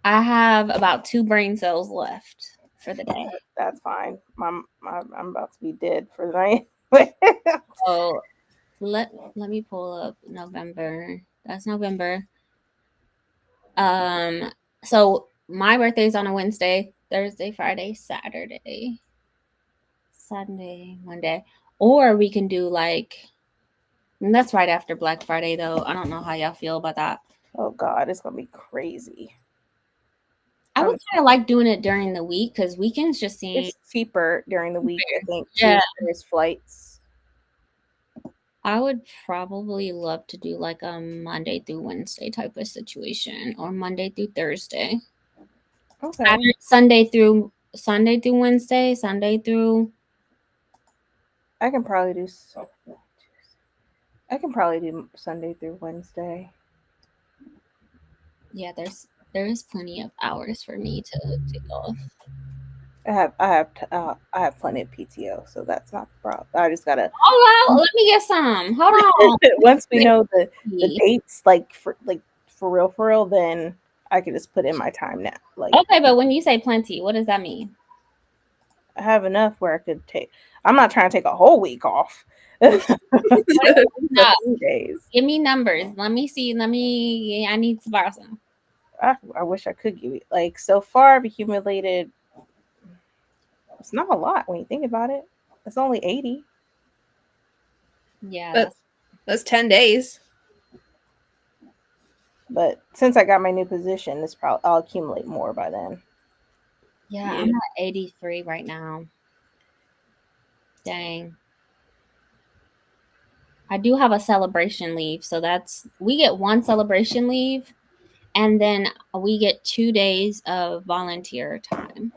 I have about 2 brain cells left for the day. That's fine. I'm about to be dead for the night. So let me pull up November. That's November. So my birthday's on a Wednesday, Thursday, Friday, Saturday, Sunday, Monday. Or we can do like, and that's right after Black Friday though. I don't know how y'all feel about that. Oh God, it's gonna be crazy. I would kind of like doing it during the week because weekends just seem It's cheaper during the week, I think. Yeah. There's flights. I would probably love to do like a Monday through Wednesday type of situation or Monday through Thursday. Okay. Sunday through Wednesday, Sunday through. I can probably do Sunday through Wednesday. Yeah, there is plenty of hours for me to take off. I have plenty of PTO, so that's not the problem. I just gotta. Oh wow, let me get some. Hold on. Once we know the dates, like for real, then I can just put in my time now. Like okay, but when you say plenty, what does that mean? I have enough where I could take. I'm not trying to take a whole week off. No. 3 days. Give me numbers. Let me see. I need to borrow some. I wish I could give you like so far I've accumulated. It's not a lot when you think about it. It's only 80. Yeah, That's 10 days. But since I got my new position, I'll accumulate more by then. Yeah, I'm at 83 right now. Dang. I do have a celebration leave, so we get 1 celebration leave, and then we get 2 days of volunteer time.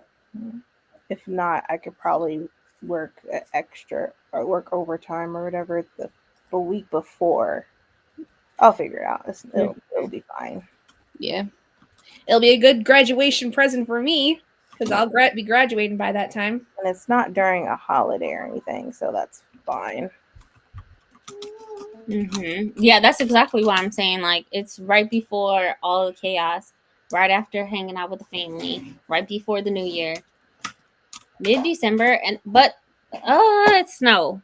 If not, I could probably work extra or work overtime or whatever the week before. I'll figure it out. It'll be fine. Yeah. It'll be a good graduation present for me because I'll be graduating by that time. And it's not during a holiday or anything, so that's fine. Yeah, that's exactly what I'm saying. Like, it's right before all the chaos, right after hanging out with the family, right before the new year, mid-December, but it's snow.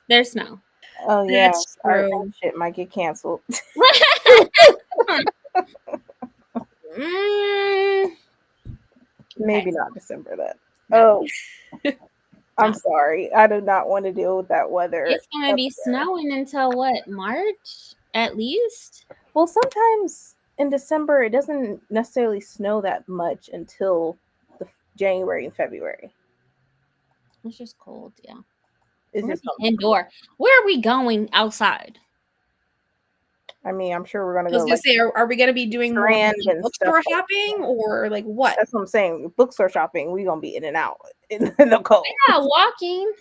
There's snow. Oh yeah, That's our true. shit might get canceled. Mm, Maybe okay. not December then. No. Oh, I'm No. sorry. I do not want to deal with that weather. It's gonna be snowing until what, March at least? Well, sometimes in December it doesn't necessarily snow that much until the January and February. It's just cold, yeah. It's We're gonna just be indoor. Where are we going outside? I mean, I'm sure we're gonna I was go gonna like say, are we gonna be doing more Strand like and stuff. bookstore hopping or like what? That's what I'm saying. Bookstore shopping, we gonna be in and out in the cold. Yeah, walking.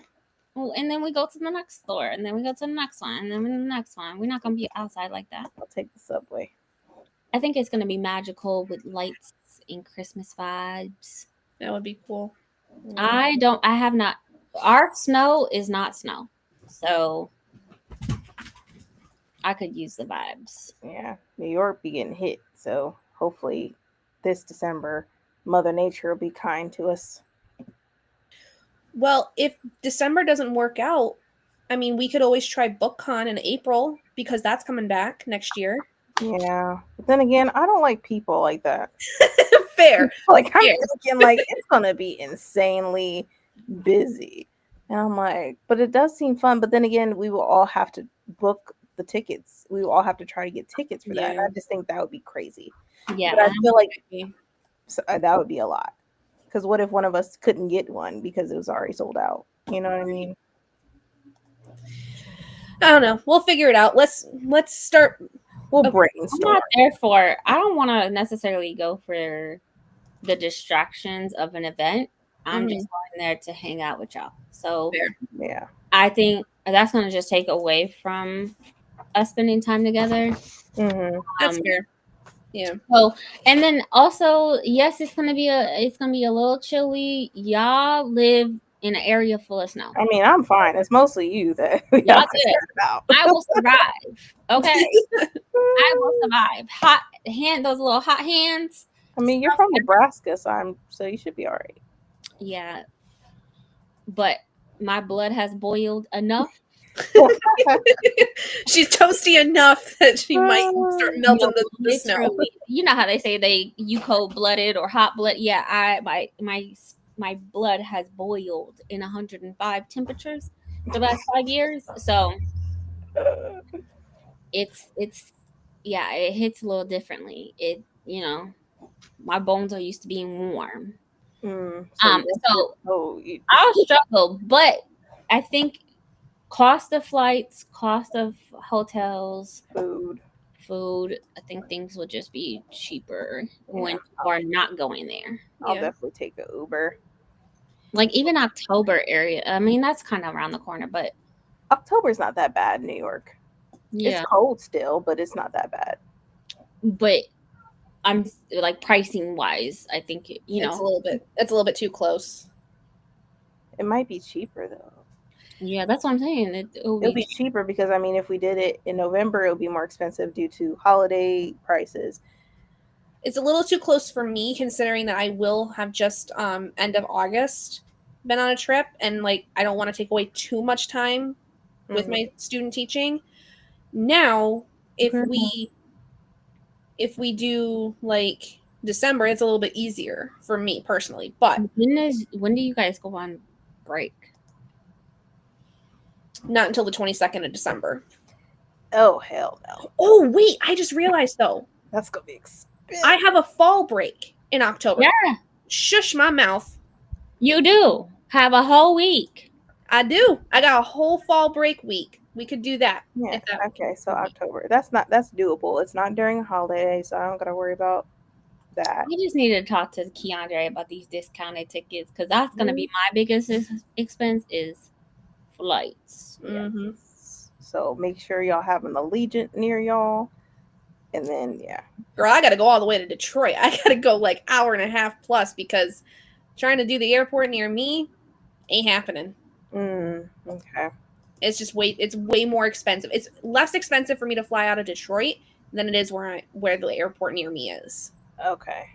Oh, and then we go to the next store, and then we go to the next one, and then the next one. We're not gonna be outside like that. I'll take the subway. I think it's gonna be magical with lights and Christmas vibes. That would be cool. I have not. Our snow is not snow, so I could use the vibes. Yeah, New York be getting hit, so hopefully this December, Mother Nature will be kind to us. Well, if December doesn't work out, I mean, we could always try BookCon in April because that's coming back next year. Yeah, but then again, I don't like people like that. Fair. Like I'm Fair. thinking, like it's gonna be insanely busy, and I'm like, but it does seem fun. But then again, we will all have to book the tickets. We will all have to try to get tickets for that. And Yeah. I just think that would be crazy. Yeah, But I feel like that would be a lot. Because what if one of us couldn't get one because it was already sold out? You know what I mean? I don't know. We'll figure it out. Let's start. We'll I'm brainstorm. not there for. I don't want to necessarily go for the distractions of an event. I'm just going there to hang out with y'all. So Fair. Yeah. I think that's going to just take away from us spending time together. Mm-hmm. That's fair. Yeah. So, and then also, yes, it's gonna be a little chilly. Y'all live in an area full of snow. I mean, I'm fine. It's mostly you that we Y'all got concerned about. I will survive. Okay, I will survive. Those little hot hands. I mean, you're from Nebraska, so you should be all right. Yeah, but my blood has boiled enough. She's toasty enough that she might start melting the snow. You know how they say you cold blooded or hot blood. Yeah, my blood has boiled in 105 temperatures for the last 5 years. So it's yeah, it hits a little differently. My bones are used to being warm. So I'll struggle, but I think cost of flights, cost of hotels, food, I think things will just be cheaper when people are not going there. I'll definitely take an Uber. Like even October area. I mean, that's kind of around the corner, but October's not that bad in New York. Yeah. It's cold still, but it's not that bad. But I'm like pricing wise, I think it's a little bit too close. It might be cheaper though. Yeah, that's what I'm saying. It'll be cheaper because I mean, if we did it in November, it'll be more expensive due to holiday prices. It's a little too close for me, considering that I will have just end of August been on a trip, and like I don't want to take away too much time with my student teaching. Now, if we do like December, it's a little bit easier for me personally. But when do you guys go on break? Not until the 22nd of December. Oh hell no! Oh wait, I just realized though. That's gonna be expensive. I have a fall break in October. Yeah. Shush my mouth. You do have a whole week. I do. I got a whole fall break week. We could do that. Yeah. Okay. So October. That's doable. It's not during a holiday, so I don't gotta worry about that. We just need to talk to Keandre about these discounted tickets because that's gonna be my biggest expense is flights. So make sure y'all have an Allegiant near y'all. And then, yeah. Girl, I gotta go all the way to Detroit. I gotta go like hour and a half plus because trying to do the airport near me ain't happening. Okay. It's just it's way more expensive. It's less expensive for me to fly out of Detroit than it is where the airport near me is. Okay.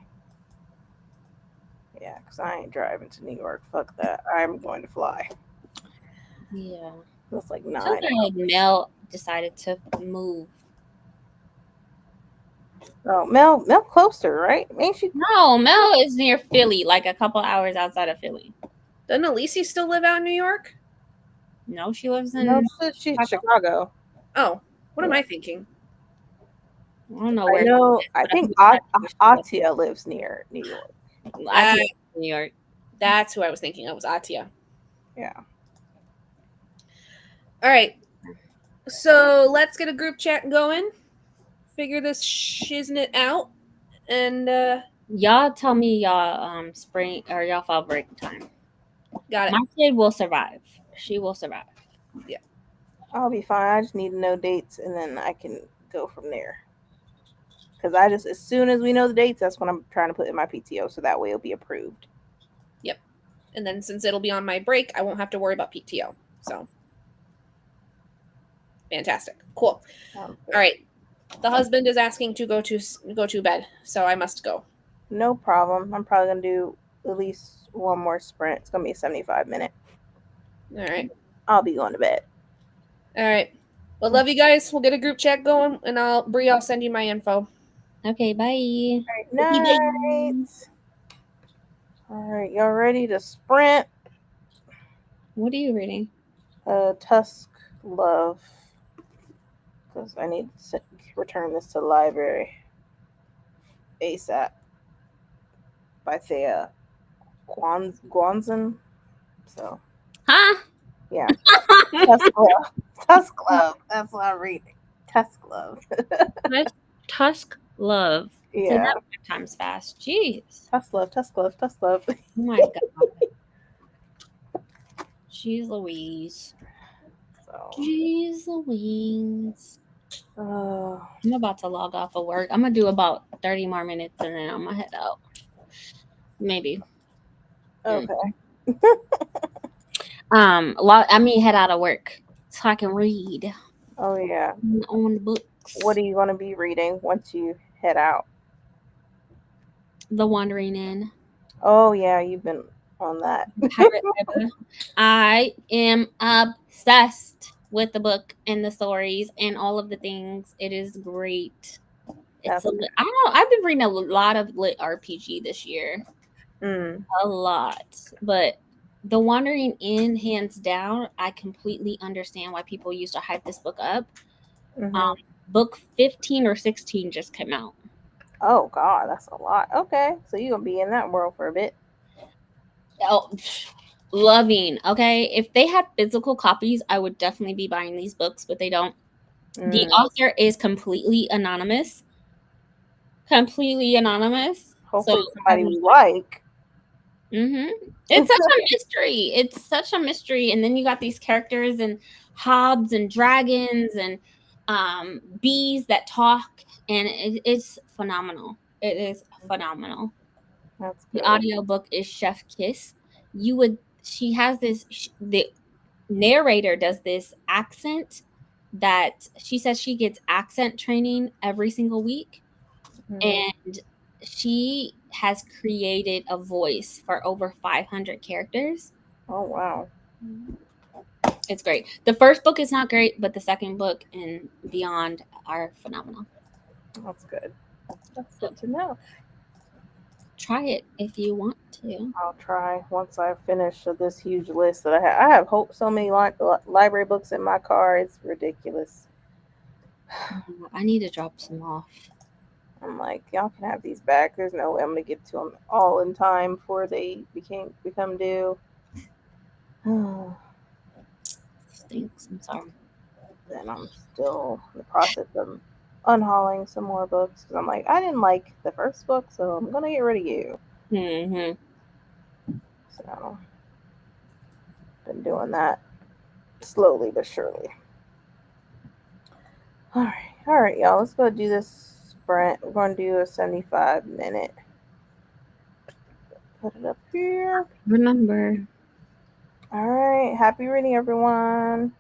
Yeah, because I ain't driving to New York. Fuck that. I'm going to fly. Yeah. That's like 9 Somehow Mel decided to move. Oh, Mel closer, right? Ain't she? No, Mel is near Philly, like a couple hours outside of Philly. Doesn't Alicia still live out in New York? No, she lives in No, she's Chicago. Oh, what am I thinking? I don't know I where. know. I think Atia lives near New York. New York. That's who I was thinking. It was Atia. Yeah. All right. So let's get a group chat going. Figure this shiznit out, and Y'all tell me y'all spring or y'all fall break time. got it. My kid will survive. She will survive. Yeah. I'll be fine. I just need to know dates, and then I can go from there. Because I just, as soon as we know the dates, that's when I'm trying to put in my PTO, so that way it'll be approved. Yep. And then since it'll be on my break, I won't have to worry about PTO. So fantastic. Cool. All right. The husband is asking to go to bed, so I must go. No problem. I'm probably gonna do at least one more sprint. It's gonna be a 75-minute. All right. I'll be going to bed. All right. Well, love you guys. We'll get a group chat going, and I'll send you my info. Okay, bye. All right, night. All right, y'all ready to sprint? What are you reading? Tusk Love. Because I need to return this to the library ASAP. By Thea Guanzin. So. Huh? Yeah. Tusk Love. Tusk Love. That's what I'm reading. Tusk Love. Tusk Love. Yeah. Say that 5 times fast. Jeez. Tusk Love. Tusk Love. Tusk Love. Oh my god. Jeez Louise. So. Jeez Louise. I'm about to log off of work. I'm gonna do about 30 more minutes and then I'm gonna head out. Maybe. Okay. Head out of work so I can read. Oh yeah. On the books. What are you gonna be reading once you head out? The Wandering Inn. Oh yeah, you've been on that. I am obsessed with the book and the stories and all of the things. It is great. I don't know. I've been reading a lot of lit RPG this year. A lot. But The Wandering Inn, hands down, I completely understand why people used to hype this book up. Book 15 or 16 just came out. Oh god, that's a lot. Okay, so you're gonna be in that world for a bit. Oh, loving. Okay, if they had physical copies, I would definitely be buying these books, but they don't. The author is completely anonymous. Hopefully somebody we like. It's such a mystery. And then you got these characters and hobs and dragons and bees that talk, and it's phenomenal. It is phenomenal. That's good. The audiobook is Chef Kiss. She has this, the narrator does this accent that she says she gets accent training every single week. And she has created a voice for over 500 characters. Oh, wow. It's great. The first book is not great, but the second book and beyond are phenomenal. That's good. That's good to know. Try it if you want to. I'll try once I finish this huge list that I have. I have so many library books in my car. It's ridiculous. I need to drop some off. I'm like, y'all can have these back. There's no way I'm gonna get to them all in time before they become due. Stinks. I'm sorry. Then I'm still in the process of unhauling some more books because I'm like, I didn't like the first book, so I'm gonna get rid of you. So, been doing that slowly but surely. All right, y'all. Let's go do this sprint. We're going to do a 75-minute. Put it up here. Remember. All right. Happy reading, everyone.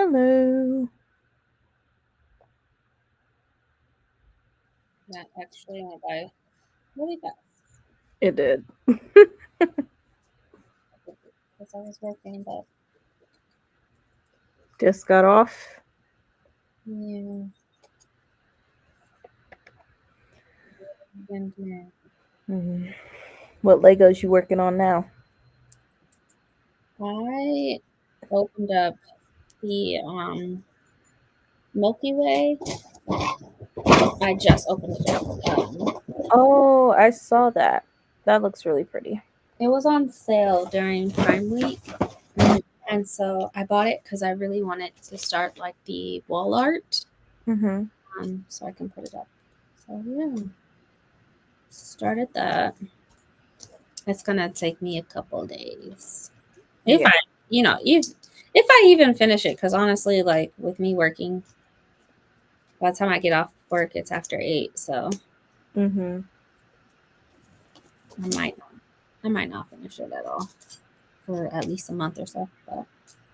Hello. That actually went by really fast It did. because I was working, but Just got off. yeah. And, Mhm. What Legos you working on now? I opened up the Milky Way. I just opened it up. Oh, I saw that. That looks really pretty. It was on sale during Prime Week, and so I bought it because I really wanted to start like the wall art, Mm-hmm. so I can put it up. So yeah, started that. It's gonna take me a couple days if Yeah. I, if I even finish it. Because honestly, like with me working, by the time I get off work, it's after 8. So Mm-hmm. I might not finish it at all for at least a month or so. But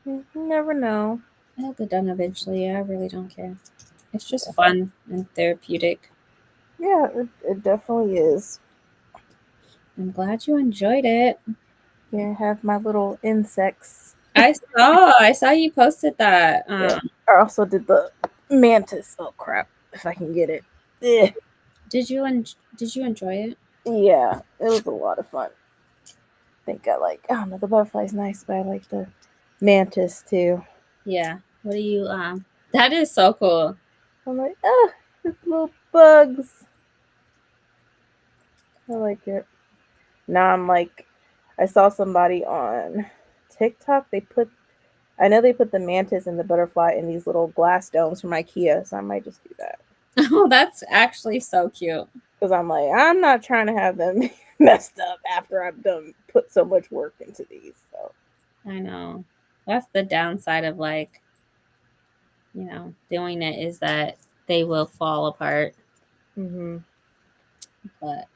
You never know. I'll get done eventually. I really don't care. It's just fun and therapeutic. Yeah, it definitely is. I'm glad you enjoyed it. Yeah, I have my little insects. I saw you posted that. Yeah. I also did the mantis. Oh crap! If I can get it. Eh. Did you enjoy it? Yeah, it was a lot of fun. I think I like. I don't know. The butterfly's nice, but I like the mantis too. Yeah. What do you That is so cool. I'm like, ah, it's little bugs. I like it. Now I'm like, I saw somebody on TikTok. I know they put the mantis and the butterfly in these little glass domes from IKEA, so I might just do that. Oh, that's actually so cute. Because I'm like, I'm not trying to have them messed up after I've done put so much work into these. So I know. That's the downside of like, doing it is that they will fall apart. mm-hmm. But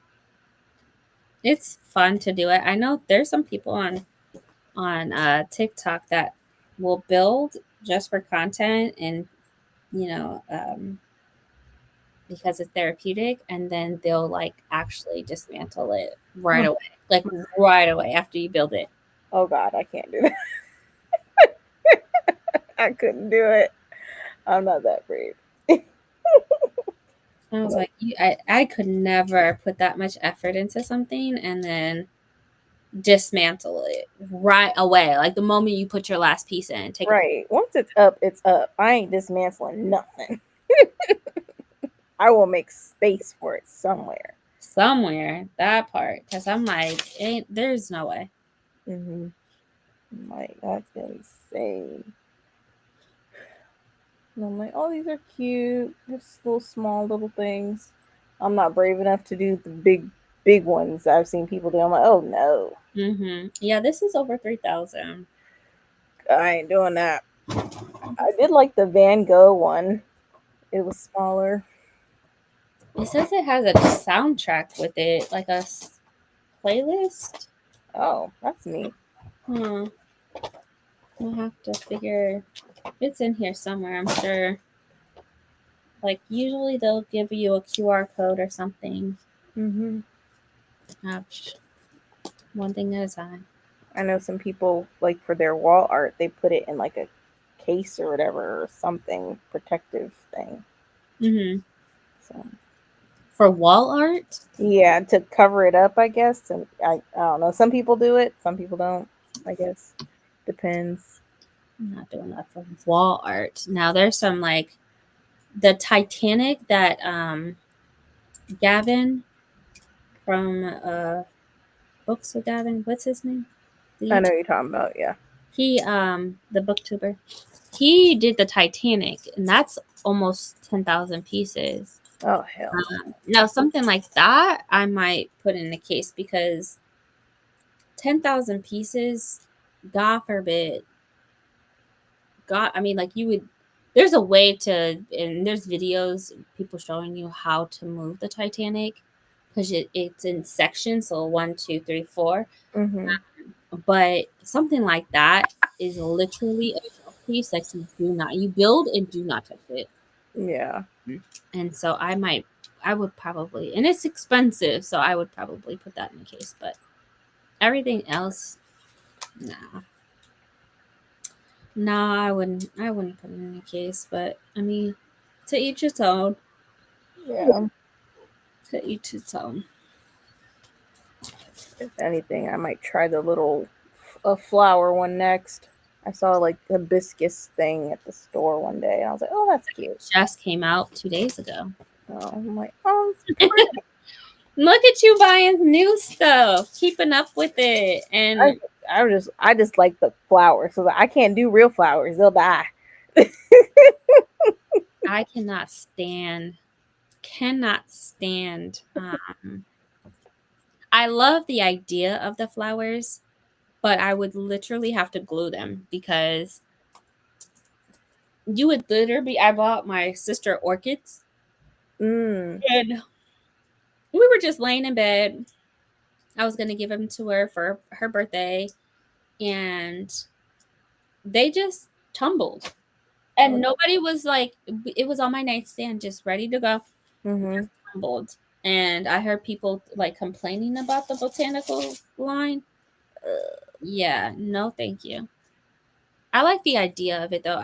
it's fun to do it. I know there's some people on TikTok that will build just for content and you know um, because it's therapeutic, and then they'll like actually dismantle it right away, like right away after you build it. Oh God, I can't do that. I couldn't do it. I'm not that brave. I was like, I could never put that much effort into something and then dismantle it right away. Like the moment you put your last piece in, take it Right. Once it's up, it's up. I ain't dismantling nothing. I will make space for it somewhere. somewhere, that part, because I'm like, ain't there's no way. Mm-hmm. Like, that's insane. And I'm like, oh, these are cute. Just little small little things. I'm not brave enough to do the big ones I've seen people do. I'm like, oh no, Yeah, this is over 3,000. I ain't doing that. I did like the Van Gogh one. It was smaller. It says it has a soundtrack with it, like a playlist. Oh, that's neat. Hmm. I'll have to figure. It's in here somewhere, I'm sure. Like usually they'll give you a QR code or something. Mm-hmm. Ouch. One thing at a time. I know some people like for their wall art, they put it in like a case or whatever or something protective thing. Mm-hmm. So For wall art, yeah, to cover it up, I guess. And I don't know. Some people do it, some people don't. I guess depends. I'm not doing that for wall art. Now there's some like the Titanic that Gavin from Books with Gavin. What's his name? The I know YouTube. what you're talking about. Yeah. He the booktuber. He did the Titanic, and that's almost 10,000 pieces. Oh hell Now something like that, I might put in a case because 10,000 pieces, God forbid, God, I mean, like you would. There's a way to, and there's videos people showing you how to move the Titanic because it's in sections, so 1, 2, 3, 4. no. Mm-hmm. But something like that is literally piece, like you build and do not touch it. Yeah. And so I would probably, and it's expensive, so I would probably put that in the case. But everything else, nah. Nah, I wouldn't put it in a case, but I mean, to each its own. Yeah. To each its own. If anything, I might try the little a flower one next. I saw like a hibiscus thing at the store one day. And I was like, oh, that's cute. Just came out 2 days ago. Oh, I'm like, oh, it's pretty. Look at you buying new stuff, keeping up with it, and I just like the flowers. So I can't do real flowers; they'll die. I cannot stand. I love the idea of the flowers, but I would literally have to glue them because you would literally. I bought my sister orchids, Mm. and we were just laying in bed. I was gonna give them to her for her birthday, and they just tumbled. And nobody was like, it was on my nightstand, just ready to go. Mm-hmm. Just tumbled. And I heard people like complaining about the botanical line. Yeah, no, thank you. I like the idea of it though.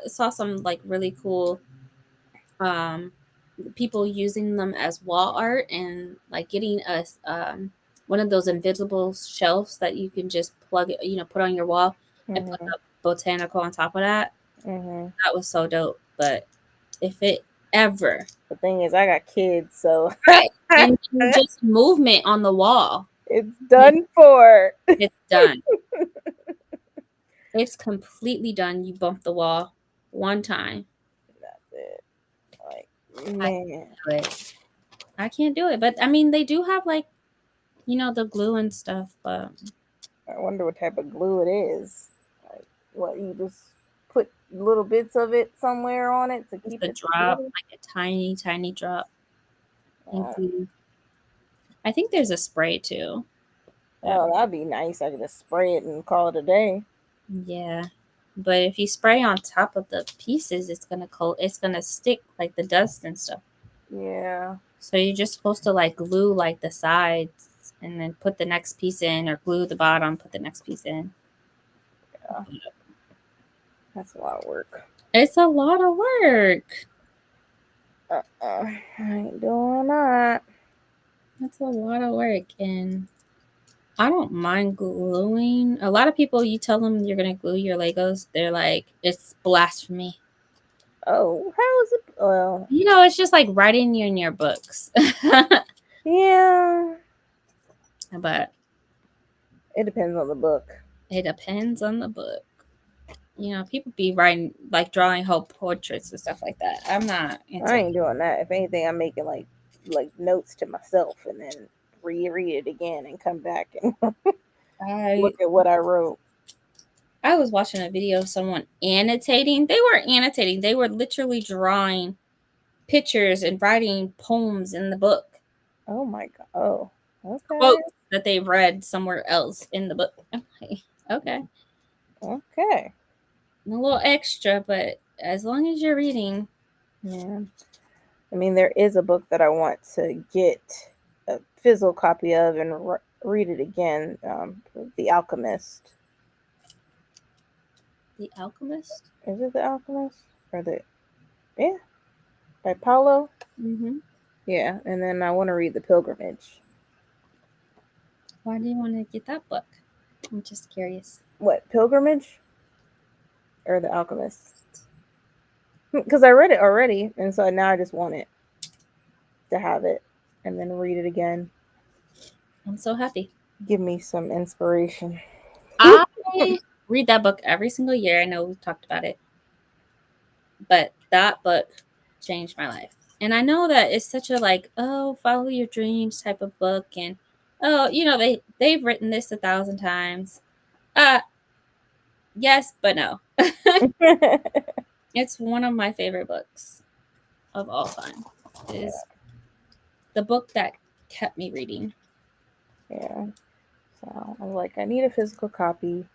Saw some like really cool um people using them as wall art and like getting us one of those invisible shelves that you can just plug it, put on your wall and put Mm-hmm. the botanical on top of that. Mm-hmm. That was so dope. But if it ever The thing is, I got kids, so right and just movement on the wall, it's done for. it's done. It's completely done. You bump the wall one time. That's it. Like, I man, can't do it. I can't do it. But I mean, they do have like, the glue and stuff. But I wonder what type of glue it is. Like, what you just put little bits of it somewhere on it to just keep a it drop, together. like a tiny, tiny drop. And Oh, glue. I think there's a spray too. oh, that'd be nice. I could just spray it and call it a day. Yeah. But if you spray on top of the pieces, it's gonna stick like the dust and stuff. Yeah. So you're just supposed to like glue like the sides and then put the next piece in, or glue the bottom, put the next piece in. Yeah. That's a lot of work. It's a lot of work. I ain't doing that. That's a lot of work. And I don't mind gluing. A lot of people, you tell them you're going to glue your Legos, they're like, it's blasphemy. Oh, how is it? Well, It's just like writing in your books. yeah. But It depends on the book. it depends on the book. People be writing, like drawing whole portraits and stuff like that. I'm not into I ain't doing that. If anything, I'm making like notes to myself and then reread it again and come back and I look at what I wrote. I was watching a video of someone annotating. They weren't annotating. They were literally drawing pictures and writing poems in the book. Oh my god. Oh, okay. Quotes that they read somewhere else in the book. I'm like, okay. Okay. A little extra, but as long as you're reading. Yeah. I mean, there is a book that I want to get a physical copy of and read it again. The Alchemist. The Alchemist? Is it The Alchemist? Or yeah, by Paulo? Mm-hmm. Yeah, and then I want to read The Pilgrimage. Why do you want to get that book? I'm just curious. What, Pilgrimage? Or The Alchemist? Because I read it already, and so now I just want it to have it and then read it again. I'm so happy. Give me some inspiration. I read that book every single year. I know we've talked about it, but that book changed my life. And I know that it's such a like, oh, follow your dreams type of book, and oh, they've written this 1,000 times. Yes, but no. It's one of my favorite books of all time. It is the book that kept me reading. Yeah. So I was like, I need a physical copy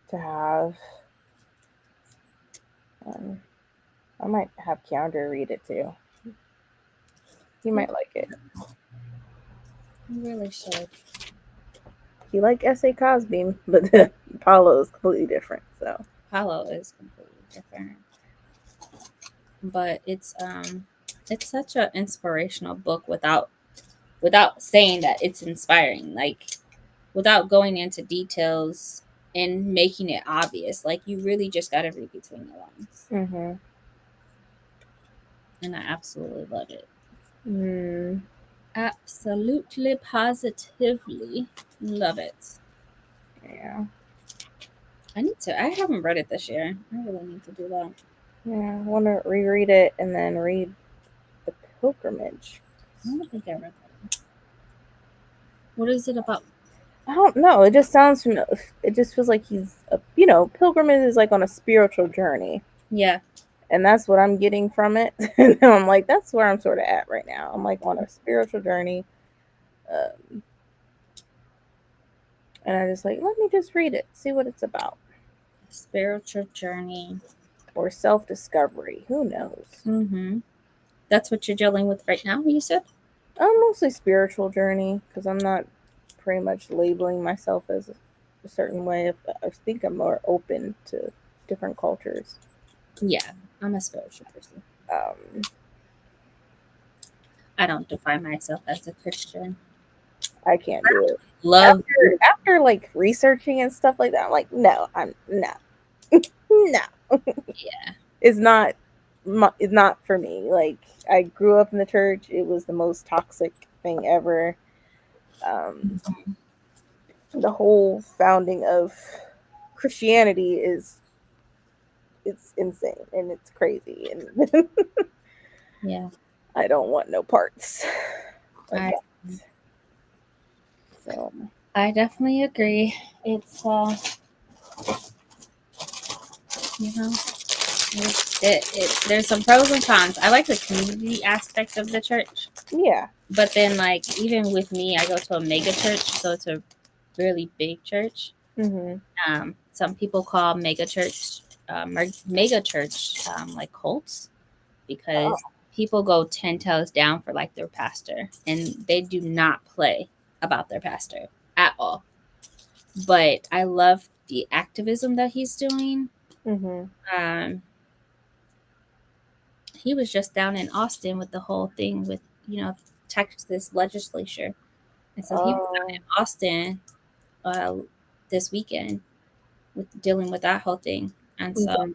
to have. Um, I might have Keandre read it too. He might like it. You really should. He like S.A. Cosby, but Paulo is completely different. So Hollow is completely different. But it's such an inspirational book without saying that it's inspiring. Like without going into details and making it obvious. Like you really just gotta read between the lines. mm-hmm. And I absolutely love it. Mm, Absolutely positively love it. yeah. I haven't read it this year. I really need to do that. Yeah, I want to reread it and then read The Pilgrimage. I don't think I read that one. What is it about? I don't know. It just sounds familiar. It just feels like pilgrimage is like on a spiritual journey. Yeah. And that's what I'm getting from it. And I'm like, that's where I'm sort of at right now. I'm like on a spiritual journey. Um, and I just like, let me just read it, see what it's about. Spiritual journey. Or self discovery. Who knows? Mm-hmm. That's what you're dealing with right now, you said? Mostly spiritual journey because I'm not pretty much labeling myself as a certain way. I think I'm more open to different cultures. Yeah. I'm a spiritual person. Um, I don't define myself as a Christian. I can't do it. Love After like researching and stuff like that, I'm like, no, I'm no, no. Yeah. It's not. It's not for me. Like I grew up in the church. It was the most toxic thing ever. Um, the whole founding of Christianity it's insane and it's crazy and Yeah. I don't want no parts of I that. So I definitely agree. It's you know, there's some pros and cons. I like the community aspect of the church. yeah. But then like even with me, I go to a mega church, so it's a really big church. Mm-hmm. Some people call mega church like cults because Oh. people go 10 toes down for like their pastor and they do not play about their pastor at all. But I love the activism that he's doing. Mm-hmm. Um, he was just down in Austin with the whole thing with, Texas legislature. And so he was down Oh. in Austin uh, this weekend with dealing with that whole thing. And so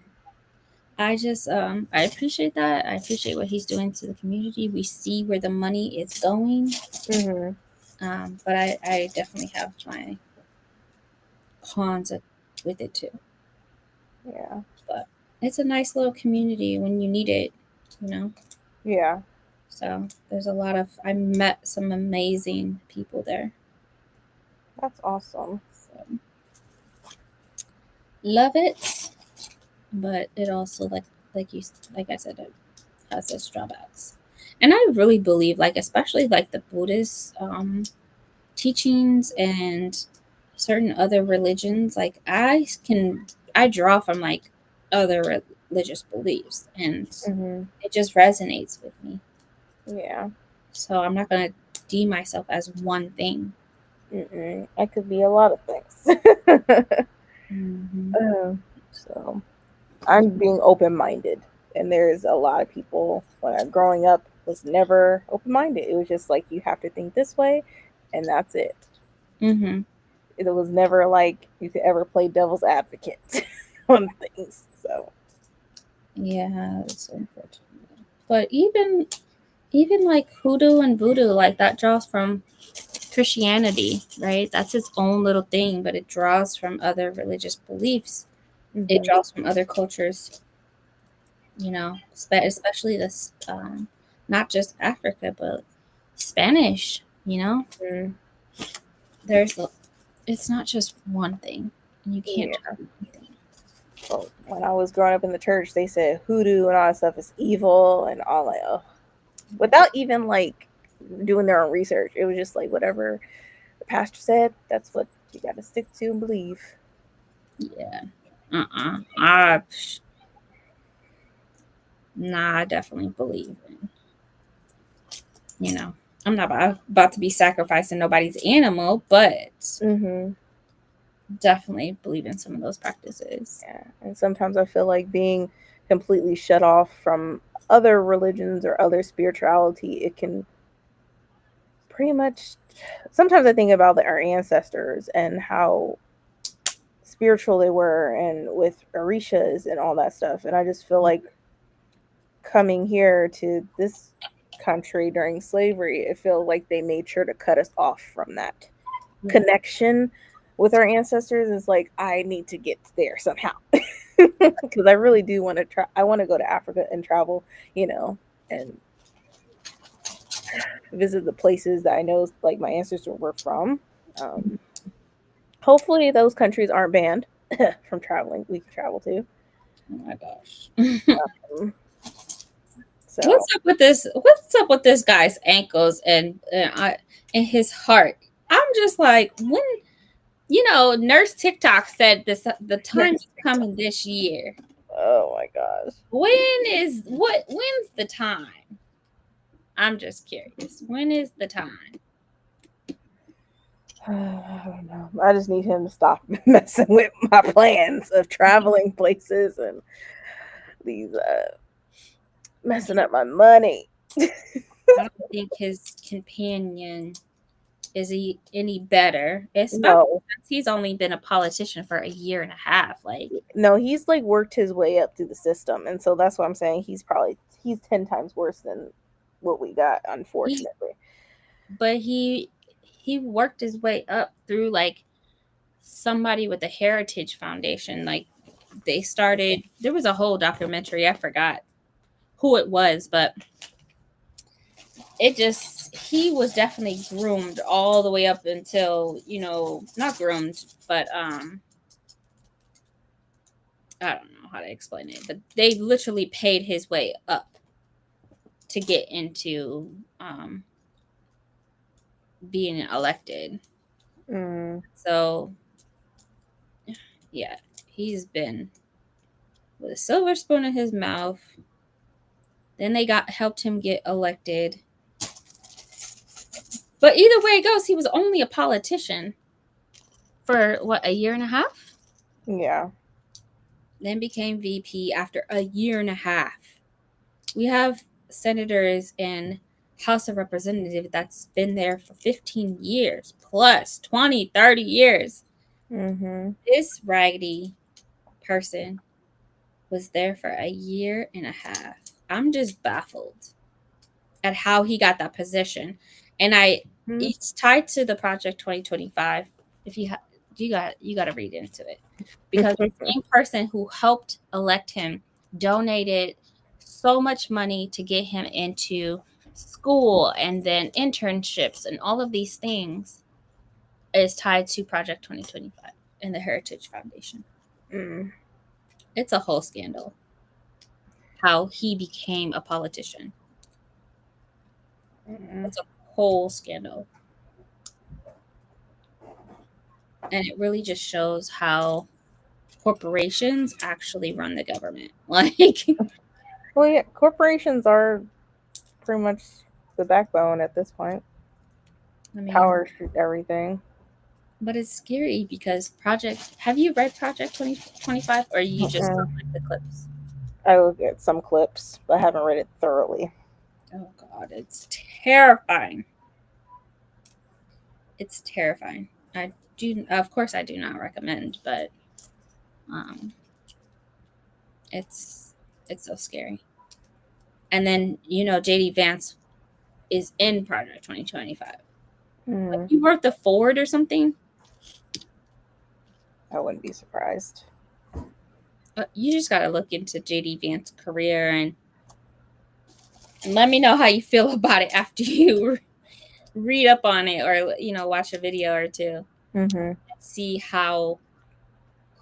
Mm-hmm. I appreciate that. I appreciate what he's doing to the community. We see where the money is going. Mm-hmm. But I definitely have my cons with it too. Yeah. But it's a nice little community when you need it, you know? Yeah. So there's I met some amazing people there. That's awesome. So love it. But it also like I said, it has its drawbacks. And I really believe especially the Buddhist teachings and certain other religions, I draw from other religious beliefs and Mm-hmm. it just resonates with me. Yeah. So I'm not gonna deem myself as one thing. Mm-mm. I could be a lot of things. Mm-hmm. So I'm being open minded. And there's a lot of people when I'm growing up was never open minded. It was just like you have to think this way and that's it. Mm-hmm. It was never like you could ever play devil's advocate on things. So Yeah, it's unfortunate. But even like hoodoo and voodoo, that draws from Christianity, right? That's its own little thing, but it draws from other religious beliefs. It mm-hmm. draws from other cultures, especially this, not just Africa, but Spanish. Mm-hmm. There's it's not just one thing. You can't Yeah. just do one thing. So when I was growing up in the church, they said hoodoo and all that stuff is evil and all like, oh, without even like doing their own research. It was just like whatever the pastor said, that's what you got to stick to and believe. Yeah. I Nah, I definitely believe in, I'm not about to be sacrificing nobody's animal, but definitely believe in some of those practices. Yeah, and sometimes I feel like being completely shut off from other religions or other spirituality, it can pretty much. Sometimes I think about our ancestors and how spiritual they were, and with Orishas and all that stuff, and I just feel like coming here to this country during slavery, it feels like they made sure to cut us off from that connection with our ancestors. Is like, I need to get there somehow. Because I really do want to try. I want to go to Africa and travel, and visit the places that I know, like my ancestors were from. Um, Hopefully, those countries aren't banned from traveling. We can travel to. Oh my gosh. So What's up with this guy's ankles and his heart? I'm just like, when Nurse TikTok said this, the time is coming this year. oh my gosh. When's the time? I'm just curious. When is the time? I don't know. I just need him to stop messing with my plans of traveling places and these messing up my money. I don't think his companion is any better, especially No, since he's only been a politician for a year and a half. Like, no, he's like worked his way up through the system, and so that's what I'm saying. He's 10 times worse than what we got, he, unfortunately. but he worked his way up through like somebody with a heritage foundation. Like, they started. There was a whole documentary. I forgot who it was, but he was definitely groomed all the way up until, not groomed, but I don't know how to explain it, but they literally paid his way up to get into being elected. Mm. So yeah, he's been with a silver spoon in his mouth. Then they helped him get elected. But either way it goes, he was only a politician for what, a year and a half? Yeah. Then became VP after a year and a half. We have senators and House of Representatives that's been there for 15 years plus 20, 30 years. Mm-hmm. This raggedy person was there for a year and a half. I'm just baffled at how he got that position. And it's tied to the Project 2025. If you got to read into it, because the same person who helped elect him donated so much money to get him into school and then internships and all of these things is tied to Project 2025 and the Heritage Foundation. Mm. It's a whole scandal how he became a politician. It's a whole scandal. And it really just shows how corporations actually run the government. Like, Well, yeah, corporations are pretty much the backbone at this point. I mean, Power everything. but it's scary because have you read Project 2025 or you just don't like the clips? I look at some clips, but I haven't read it thoroughly. Oh God, it's terrifying. It's terrifying. Of course, I do not recommend, but um, it's so scary. And then JD Vance is in Project 2025. Mm. You wrote the forward or something. I wouldn't be surprised. You just got to look into JD Vance's career and let me know how you feel about it after you read up on it or watch a video or two. Mm-hmm. See how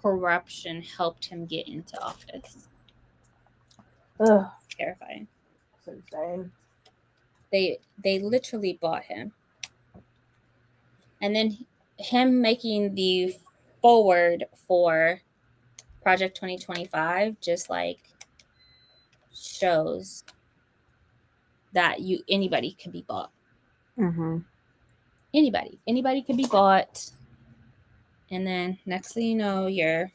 corruption helped him get into office. Ugh. It's terrifying. It's insane. They literally bought him, and then him making the forward for Project 2025 just like shows that anybody can be bought. Mm-hmm. Anybody could be bought, and then next thing you know, you're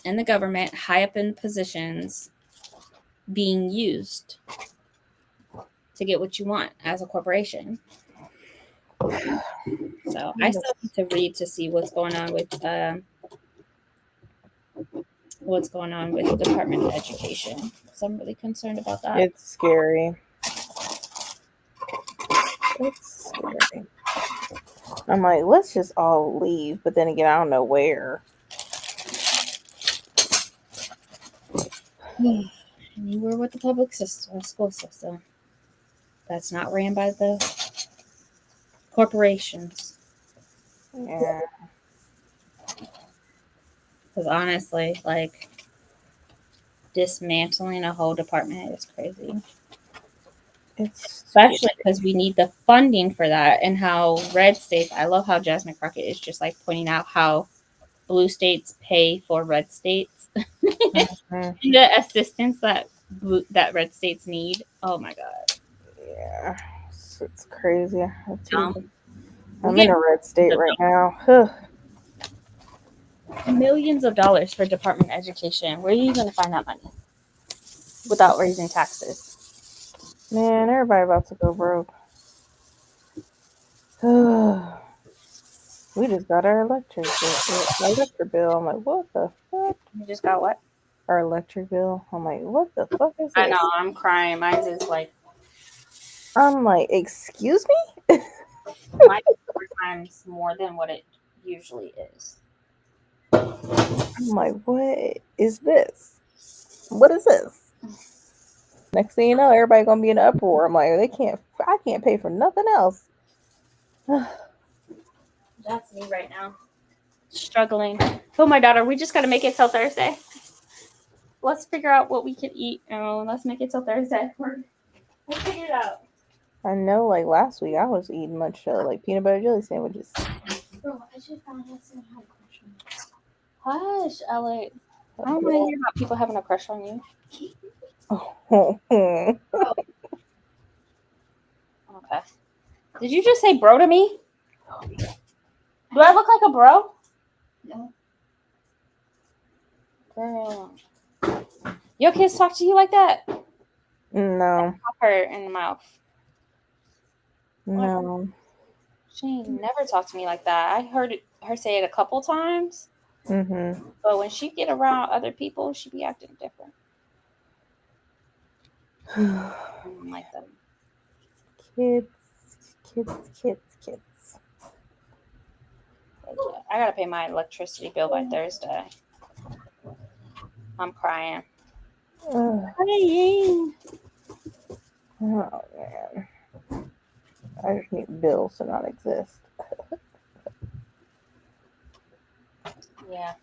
in the government, high up in positions, being used to get what you want as a corporation. So I still need to read to see what's going on with the Department of Education. So I'm really concerned about that. It's scary. It's scary. I'm like, let's just all leave, but then again, I don't know where. Anywhere with the public system, school system, that's not ran by the corporations. Yeah. Because honestly, like, dismantling a whole department is crazy. It's Especially because we need the funding for that, and how red states, I love how Jasmine Crockett is just like pointing out how blue states pay for red states. Mm-hmm. The assistance that red states need. Oh my god. Yeah. It's crazy. I'm We in a red state right now. get millions of dollars for Department of Education. Where are you going to find that money without raising taxes? Man, everybody about to go broke. We just got our electric bill. I'm like, what the fuck? You just got what? Our electric bill. I'm like, what the fuck is this? I know, I'm crying. Mine is like, I'm like, excuse me? mine is 4 times more than what it usually is. I'm like, what is this? What is this? Next thing you know, everybody gonna be in an uproar. I'm like, I can't pay for nothing else. That's me right now. Struggling. Oh, my daughter, we just got to make it till Thursday. Let's figure out what we can eat. Oh, let's make it till Thursday. We'll figure it out. I know, like last week, I was eating much like peanut butter jelly sandwiches. Bro, I just found out someone had a crush on you. Hush, Alec. I don't want to hear about people having a crush on you. Oh. Okay. Did you just say bro to me? Do I look like a bro? No. Girl. Your kids talk to you like that? No. Pop her in the mouth. No. She never talked to me like that. I heard her say it a couple times. Mm-hmm. But when she get around other people, she be acting different. I don't like them. Kids. I gotta pay my electricity bill by Thursday. I'm crying. Crying. Oh man. I just need bills to not exist. Yeah.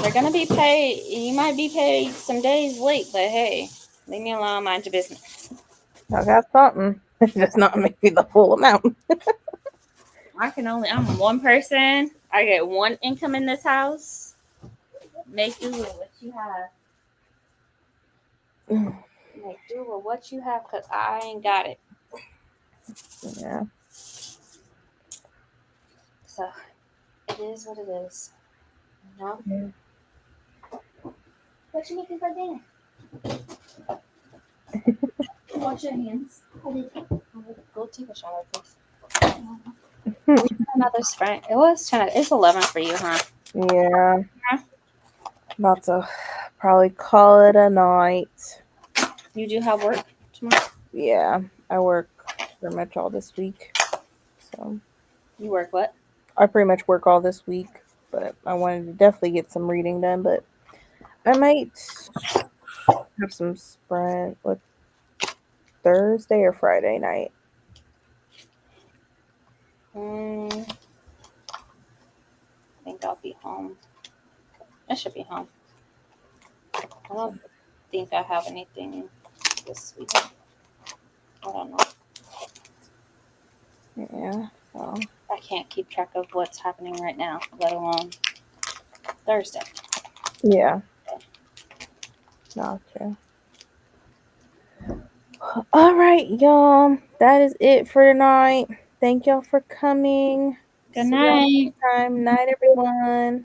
They're gonna be paid. You might be paid some days late, but hey, leave me alone. Mind your business. I got something. Just not maybe the full amount. I'm one person. I get one income in this house. Make do with what you have. Make do with what you have, because I ain't got it. Yeah. So it is what it is. No. Yeah. What you making for dinner? Wash your hands. Go take a shower, please. Another sprint. It's 11 for you, huh? Yeah. About to probably call it a night. You do have work tomorrow? Yeah. I work pretty much all this week. So You work what? I pretty much work all this week. But I wanted to definitely get some reading done. But I might have some sprint with Thursday or Friday night. I think I'll be home. I should be home. I don't think I have anything this week. I don't know. Yeah. So I can't keep track of what's happening right now, let alone Thursday. Yeah. Gotcha. All right, y'all. That is it for tonight. Thank y'all for coming. Good See y'all night. next time. Night, everyone.